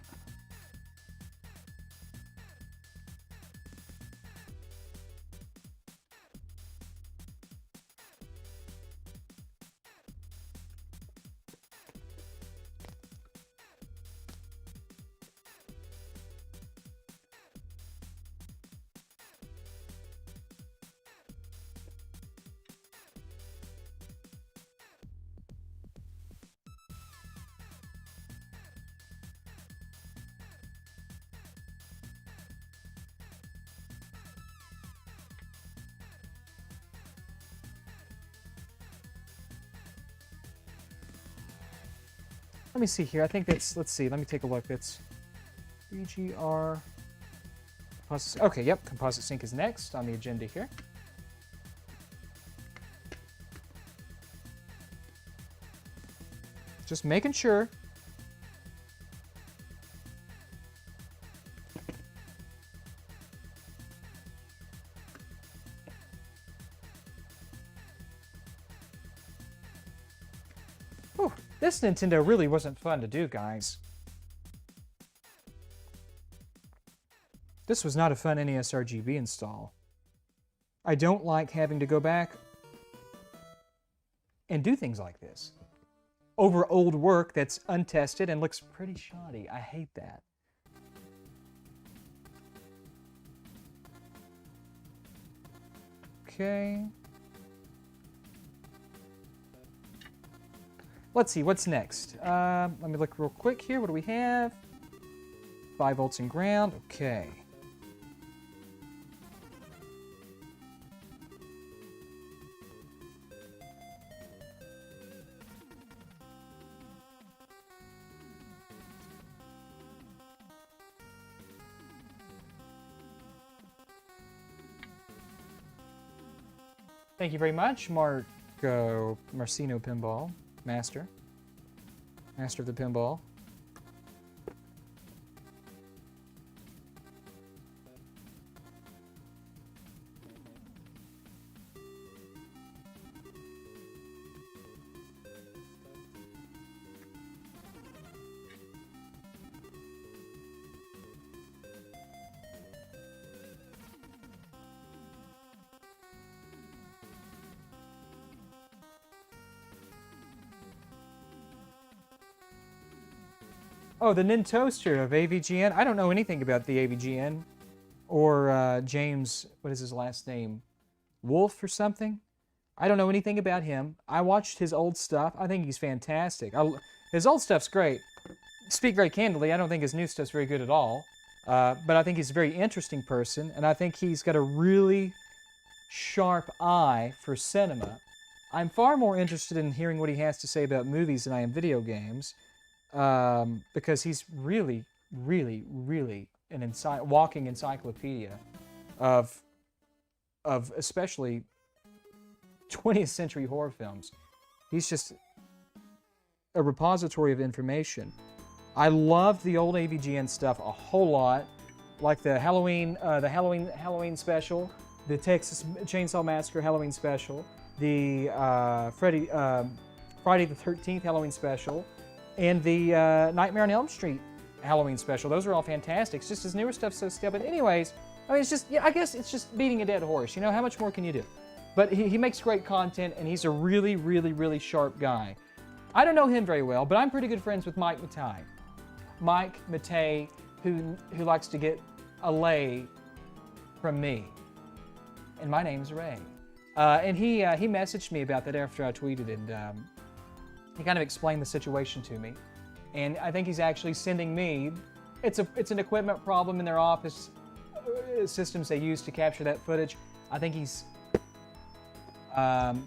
Let me see here. I think that's, let's see, let me take a look. That's VGR. Okay, yep, composite sync is next on the agenda here. Just making sure. Whew, this Nintendo really wasn't fun to do, guys. This was not a fun NES RGB install. I don't like having to go back and do things like this over old work that's untested and looks pretty shoddy. I hate that. Okay. Let's see, what's next? Let me look real quick here. What do we have? 5 volts in ground. Okay. Thank you very much, Marcino Pinball, Master of the Pinball. Oh, the Nintoaster of AVGN. I don't know anything about the AVGN or James, what is his last name? Wolf or something? I don't know anything about him. I watched his old stuff. I think he's fantastic. His old stuff's great. Speak very candidly, I don't think his new stuff's very good at all. But I think he's a very interesting person, and I think he's got a really sharp eye for cinema. I'm far more interested in hearing what he has to say about movies than I am video games. Because he's really, really, really an walking encyclopedia of especially 20th century horror films. He's just a repository of information. I love the old AVGN stuff a whole lot, like the Halloween special, the Texas Chainsaw Massacre Halloween special, the Friday the 13th Halloween special, and the Nightmare on Elm Street Halloween special. Those are all fantastic. It's just his newer stuff's so stale. But anyways, I mean, it's just, yeah, I guess it's just beating a dead horse. You know, how much more can you do? But he makes great content, and he's a really, really, really sharp guy. I don't know him very well, but I'm pretty good friends with Mike Matei. Mike Matei, who likes to get a lay from me. And my name's Ray. And he messaged me about that after I tweeted, and he kind of explained the situation to me, and I think he's actually sending me. It's an equipment problem in their office systems they use to capture that footage. I think he's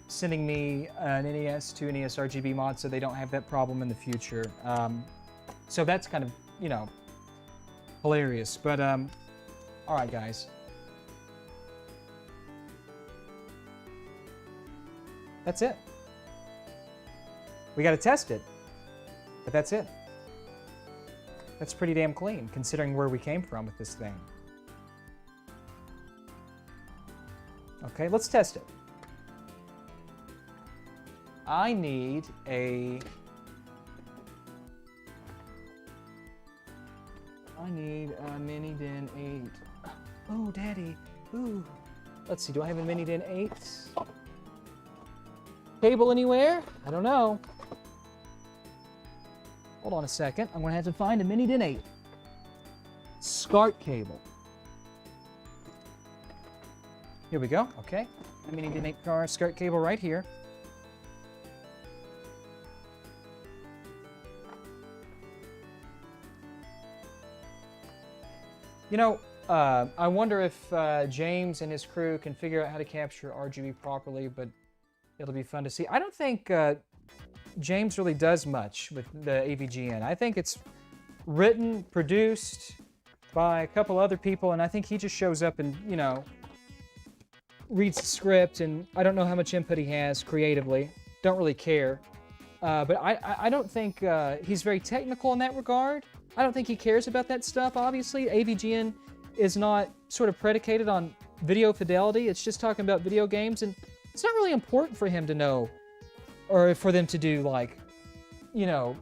sending me an NES to NES RGB mod so they don't have that problem in the future. So that's kind of, you know, hilarious. But all right, guys. That's it. We got to test it, but that's it. That's pretty damn clean, considering where we came from with this thing. Okay, let's test it. I need a Mini Den 8. Oh, Daddy. Ooh. Let's see, do I have a Mini Den 8? Cable anywhere? I don't know. Hold on a second. I'm going to have to find a Mini Den 8. SCART cable. Here we go. Okay. A Mini Den 8 car SCART cable right here. You know, I wonder if James and his crew can figure out how to capture RGB properly, but it'll be fun to see. I don't think James really does much with the AVGN. I think it's written, produced, by a couple other people, and I think he just shows up and, you know, reads the script, and I don't know how much input he has creatively. Don't really care. But I don't think he's very technical in that regard. I don't think he cares about that stuff, obviously. AVGN is not sort of predicated on video fidelity. It's just talking about video games, and it's not really important for him to know, or for them to do, like, you know,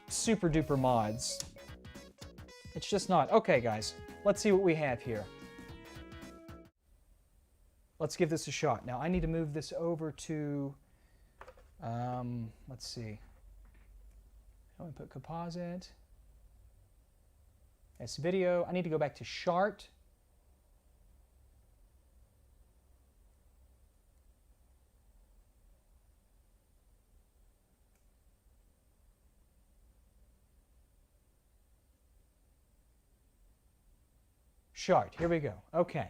super duper mods. It's just not. Okay, guys, let's see what we have here. Let's give this a shot. Now, I need to move this over to, let's see. I'm going to put composite. It's video. I need to go back to Shart. Shart, here we go. Okay.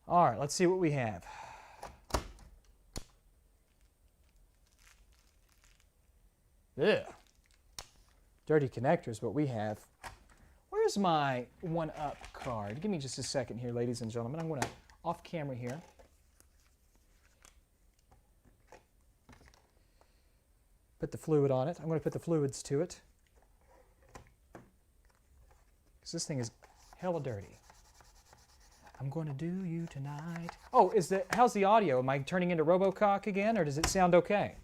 All right, let's see what we have. Ugh. Dirty connectors, what we have. Where's my 1-up card? Give me just a second here, ladies and gentlemen. I'm going to off camera here. Put the fluid on it. I'm going to put the fluids to it, because this thing is hella dirty. I'm going to do you tonight. Oh, how's the audio? Am I turning into Robocock again, or does it sound okay?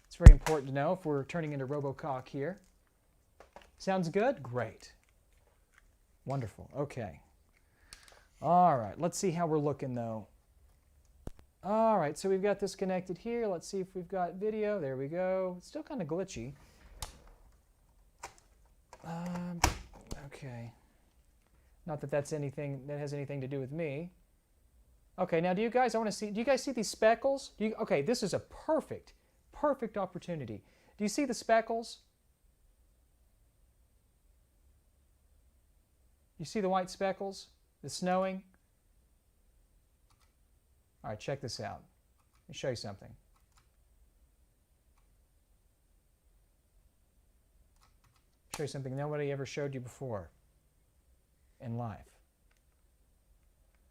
It's very important to know if we're turning into Robocock here. Sounds good? Great. Wonderful. Okay. All right, let's see how we're looking, though. All right, so we've got this connected here. Let's see if we've got video. There we go. It's still kind of glitchy. Okay. Not that that's anything that has anything to do with me. Okay, now do you guys see these speckles? Okay, this is a perfect opportunity. Do you see the speckles? You see the white speckles? The snowing? All right, check this out. Let me show you something. Show you something nobody ever showed you before in life.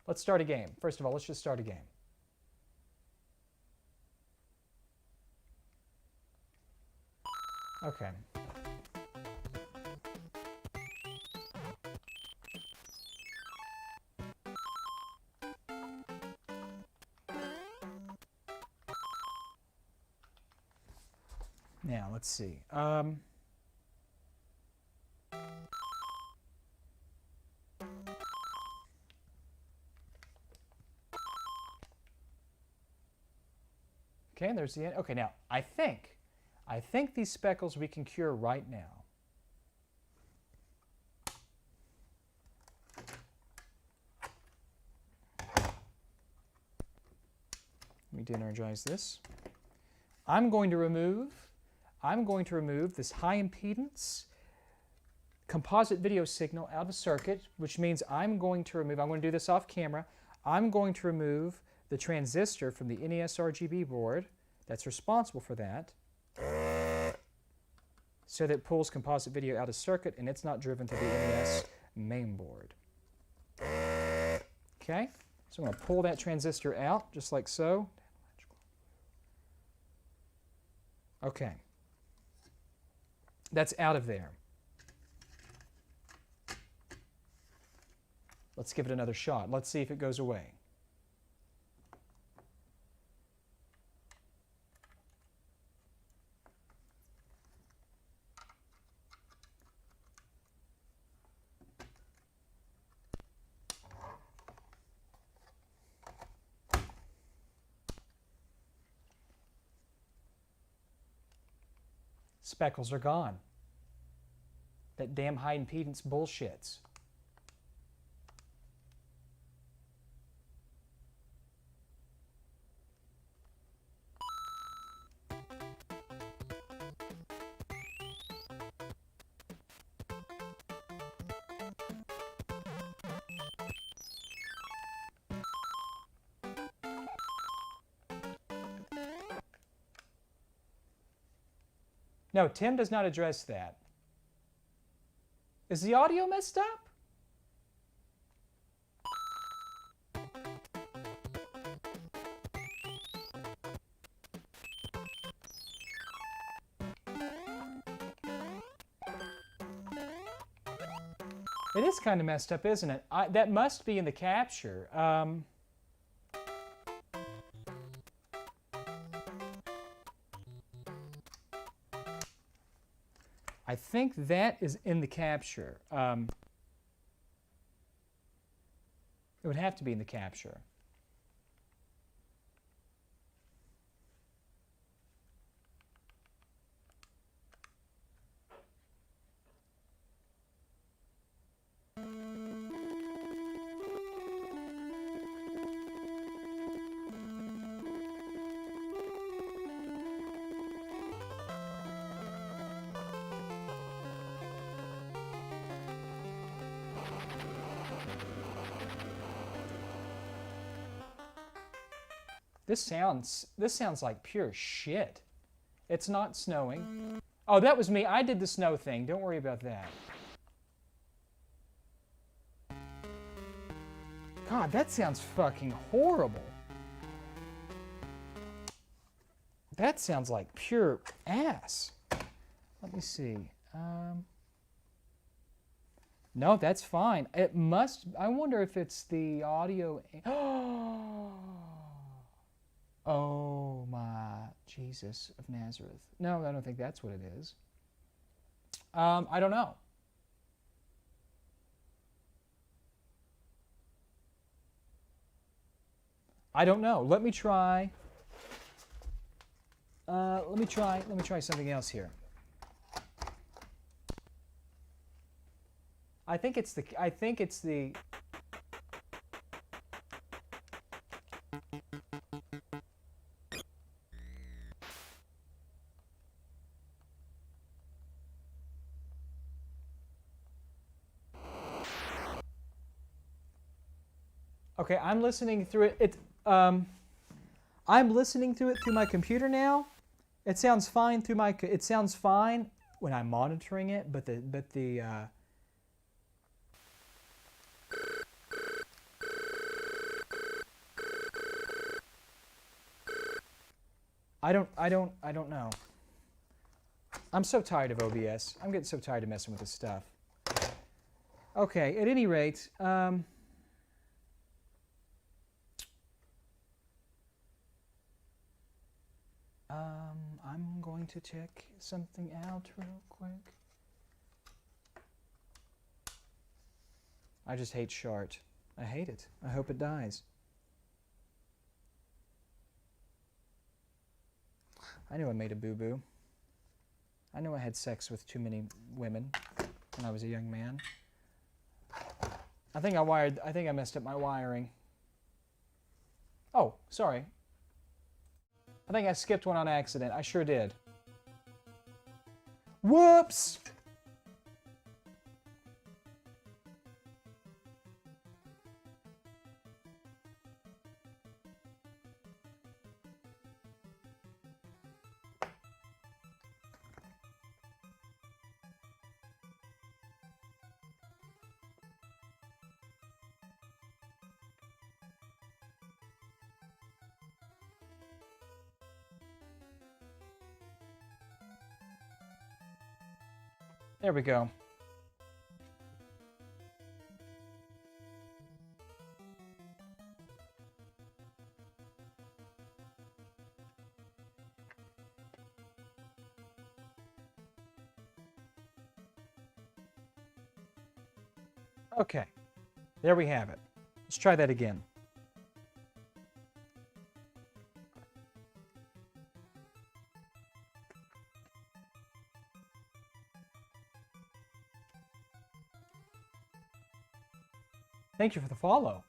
Let's start a game. First of all, let's just start a game. Okay. Now, let's see. Okay, there's the end. Okay, now, I think these speckles we can cure right now. Let me de-energize this. I'm going to remove this high impedance composite video signal out of circuit, which means I'm going to do this off camera. I'm going to remove the transistor from the NES RGB board that's responsible for that, so that it pulls composite video out of circuit and it's not driven to the NES main board. Okay, so I'm going to pull that transistor out just like so. Okay, that's out of there. Let's give it another shot. Let's see if it goes away. Speckles are gone. That damn high impedance bullshits. No, Tim does not address that. Is the audio messed up? It is kind of messed up, isn't it? That must be in the capture. I think that is in the capture. It would have to be in the capture. This sounds like pure shit. It's not snowing. Oh, that was me. I did the snow thing. Don't worry about that. God, that sounds fucking horrible. That sounds like pure ass. Let me see. No, that's fine. It must. I wonder if it's the audio. Oh my Jesus of Nazareth. No, I don't think that's what it is. I don't know. I don't know. Let me try. Let me try something else here. I think it's the. Okay, I'm listening through it. I'm listening through it through my computer now. It sounds fine through my. It sounds fine when I'm monitoring it, but the. I don't know. I'm so tired of OBS. I'm getting so tired of messing with this stuff. Okay, at any rate, I'm going to check something out real quick. I just hate Shart. I hate it. I hope it dies. I knew I made a boo-boo. I knew I had sex with too many women when I was a young man. I think I messed up my wiring. Oh, sorry. I think I skipped one on accident. I sure did. Whoops! There we go. Okay, there we have it. Let's try that again. Thank you for the follow.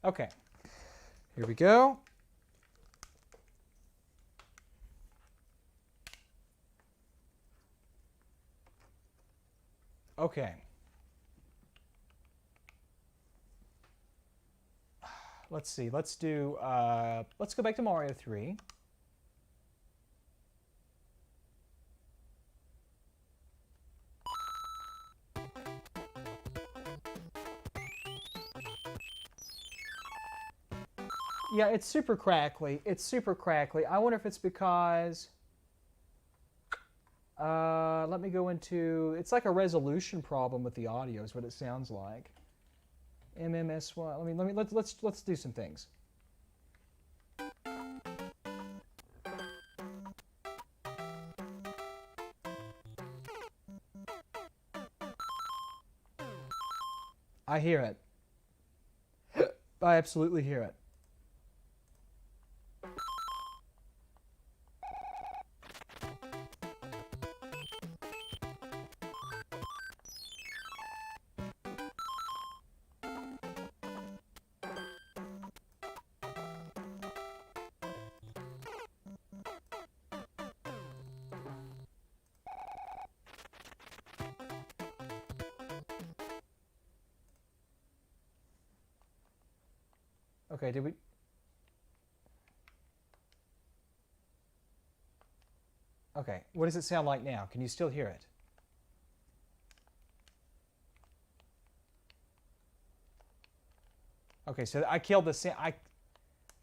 Okay, here we go. Okay. Let's see. Let's do. Let's go back to Mario 3. Yeah, it's super crackly. It's super crackly. I wonder if it's because. Let me go into. It's like a resolution problem with the audio. Is what it sounds like. MMS1. Let's do some things. I hear it. I absolutely hear it. Okay, did we? Okay, what does it sound like now? Can you still hear it? Okay, so I killed the sound.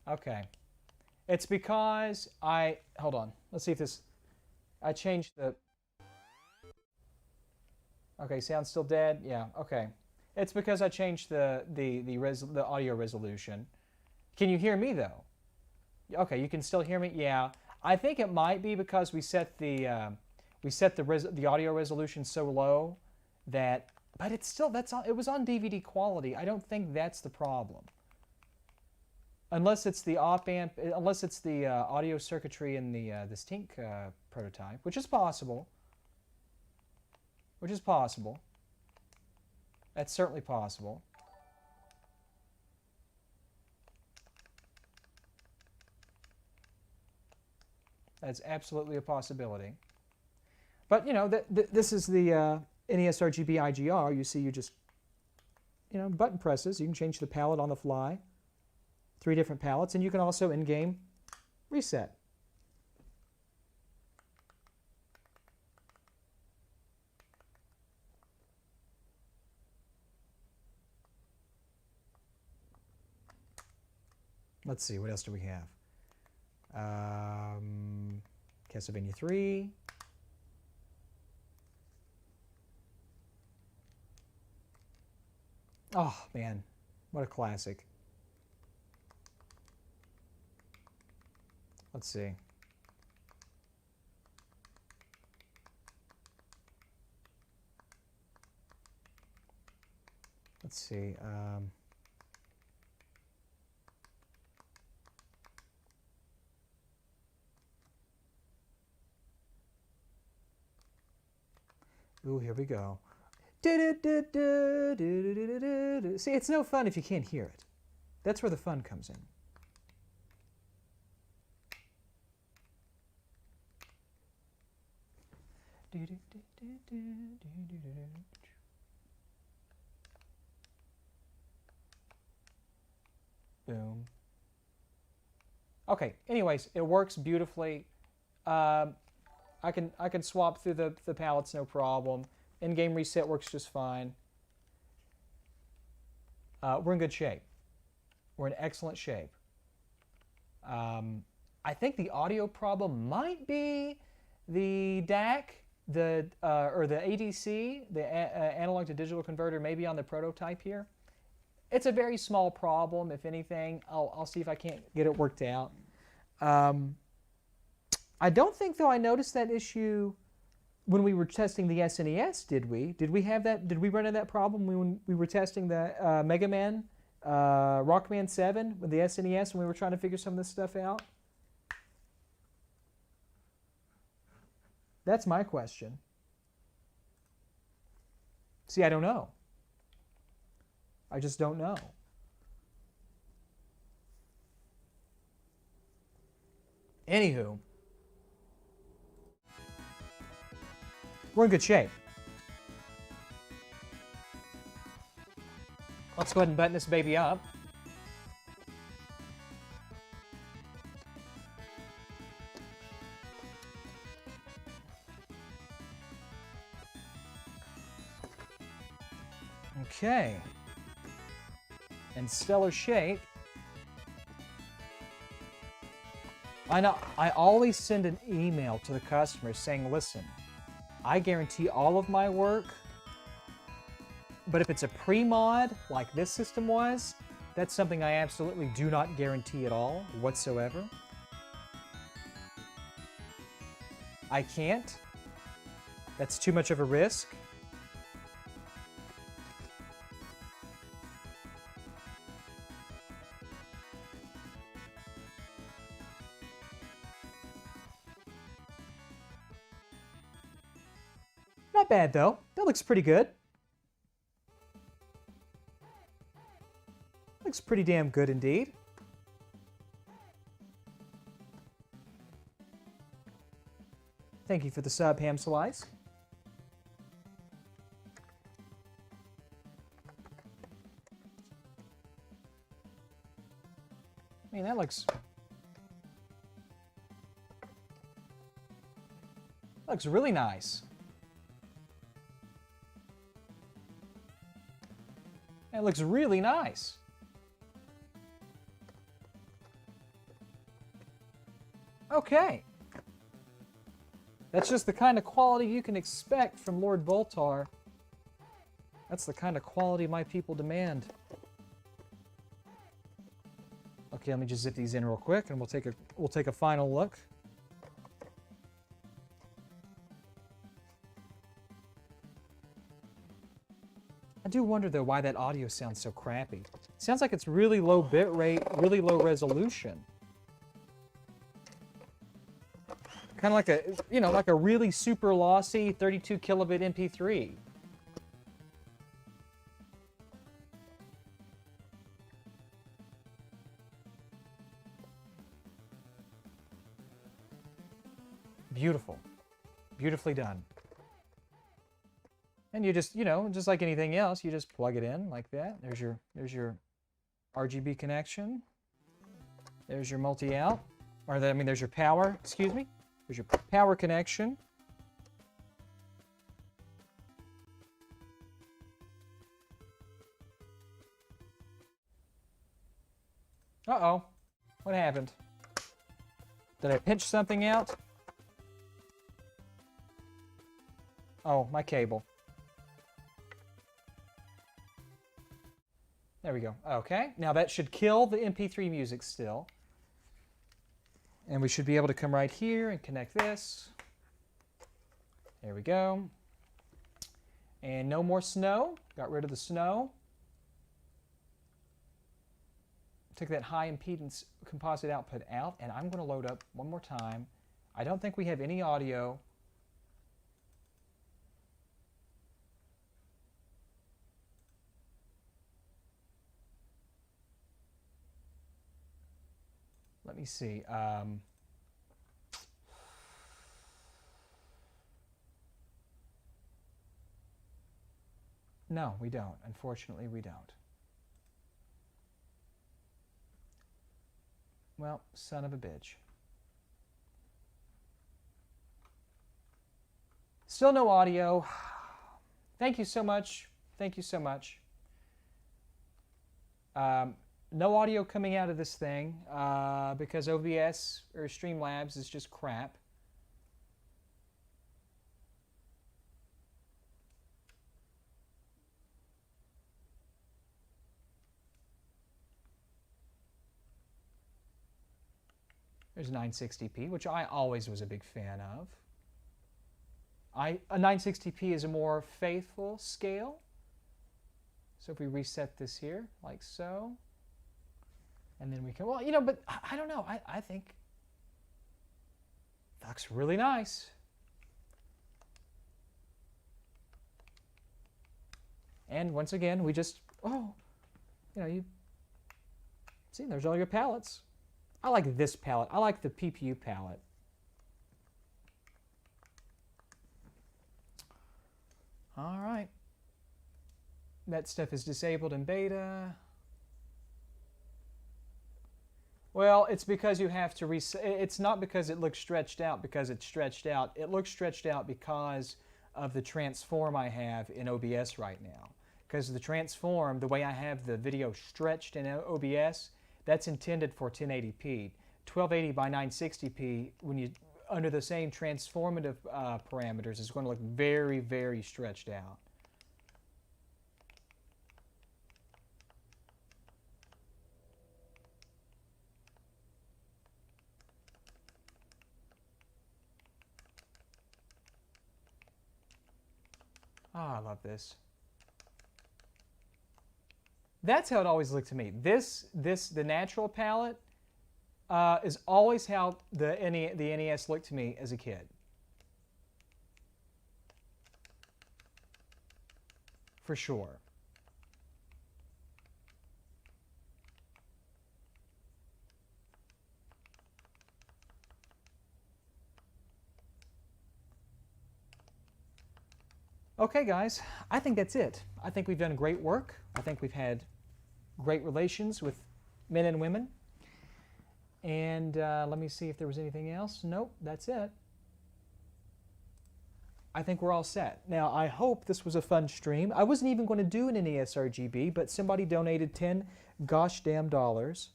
Okay. It's because hold on. Let's see if this, I changed the, okay, sound's still dead? Yeah, okay. It's because I changed the audio resolution. Can you hear me though? Okay, you can still hear me? Yeah. I think it might be because we set the audio resolution so low that, but it's still, it was on DVD quality. I don't think that's the problem. Unless it's the op-amp, unless it's the audio circuitry in the Stink prototype, which is possible. Which is possible. That's certainly possible. That's absolutely a possibility. But, you know, this is the NES RGB IGR. You see, you just, you know, button presses. You can change the palette on the fly. 3 different palettes, and you can also in-game reset. Let's see, what else do we have? Castlevania 3. Oh, man, what a classic. Let's see. Let's see. Ooh, here we go. See, it's no fun if you can't hear it. That's where the fun comes in. Boom. Okay, anyways, it works beautifully. I can swap through the palettes, no problem. In-game reset works just fine. We're in good shape. We're in excellent shape. I think the audio problem might be the DAC, or the ADC, the analog to digital converter, maybe on the prototype here. It's a very small problem, if anything. I'll see if I can't get it worked out. I don't think, though, I noticed that issue when we were testing the SNES, did we? Did we have that? Did we run into that problem when we were testing the Mega Man, Rockman 7 with the SNES when we were trying to figure some of this stuff out? That's my question. See, I don't know. I just don't know. Anywho, we're in good shape. Let's go ahead and button this baby up. Okay. In stellar shape. I know, I always send an email to the customer saying, listen, I guarantee all of my work, but if it's a pre-mod like this system was, that's something I absolutely do not guarantee at all whatsoever. I can't. That's too much of a risk. Not bad though. That looks pretty good. Looks pretty damn good indeed. Thank you for the sub, Ham Slice. I mean, that looks really nice. That looks really nice. Okay. That's just the kind of quality you can expect from Lord Voltar. That's the kind of quality my people demand. Okay, let me just zip these in real quick and we'll take a final look. I do wonder though why that audio sounds so crappy. It sounds like it's really low bit rate, really low resolution. Kind of like a, you know, like a really super lossy 32 kilobit MP3. Beautiful. Beautifully done. And you just, you know, just like anything else, you just plug it in like that. There's your RGB connection. There's your multi-out. Or there's your power, excuse me. There's your power connection. Uh-oh. What happened? Did I pinch something out? Oh, my cable. There we go. Okay. Now that should kill the MP3 music still. And we should be able to come right here and connect this. There we go. And no more snow. Got rid of the snow. Took that high impedance composite output out, and I'm going to load up one more time. I don't think we have any audio. Let me see. No, we don't. Unfortunately, we don't. Well, son of a bitch. Still no audio. Thank you so much. Thank you so much. No audio coming out of this thing because OBS or Streamlabs is just crap. There's 960p, which I always was a big fan of. A 960p is a more faithful scale. So if we reset this here, like so, and then we can, well, you know, but I don't know. I think that looks really nice. And once again, we just, oh, you know, you see, there's all your palettes. I like this palette. I like the PPU palette. All right. That stuff is disabled in beta. Well, it's because you have to reset. It's not because it looks stretched out because it's stretched out. It looks stretched out because of the transform I have in OBS right now. Because the transform, the way I have the video stretched in OBS, that's intended for 1080p. 1280 by 960p, when you under the same transformative parameters, is going to look very, very stretched out. Ah, I love this. That's how it always looked to me. The natural palette is always how the NES looked to me as a kid. For sure. Okay, guys, I think that's it. I think we've done great work. I think we've had great relations with men and women. And let me see if there was anything else. Nope, that's it. I think we're all set. Now, I hope this was a fun stream. I wasn't even going to do an NES RGB, but somebody donated 10 gosh damn dollars.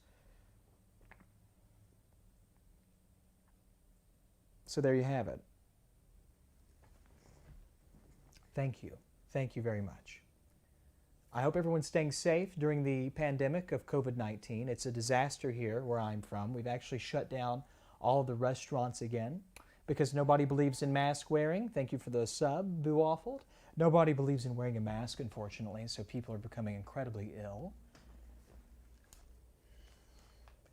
So there you have it. Thank you. Thank you very much. I hope everyone's staying safe during the pandemic of COVID-19. It's a disaster here where I'm from. We've actually shut down all of the restaurants again because nobody believes in mask wearing. Thank you for the sub, Boo Awful. Nobody believes in wearing a mask, unfortunately, so people are becoming incredibly ill.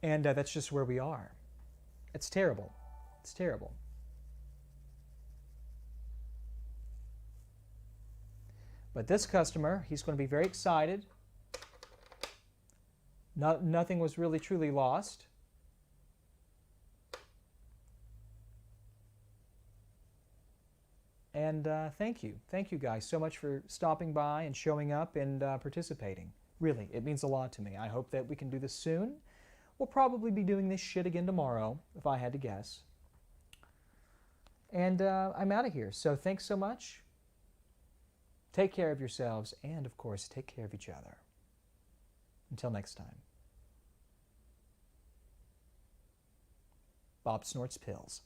And that's just where we are. It's terrible. It's terrible. But this customer, he's going to be very excited. Nothing was really truly lost. And thank you. Thank you guys so much for stopping by and showing up and participating. Really, it means a lot to me. I hope that we can do this soon. We'll probably be doing this shit again tomorrow, if I had to guess. And I'm out of here. So thanks so much. Take care of yourselves, and of course, take care of each other. Until next time. Bob snorts pills.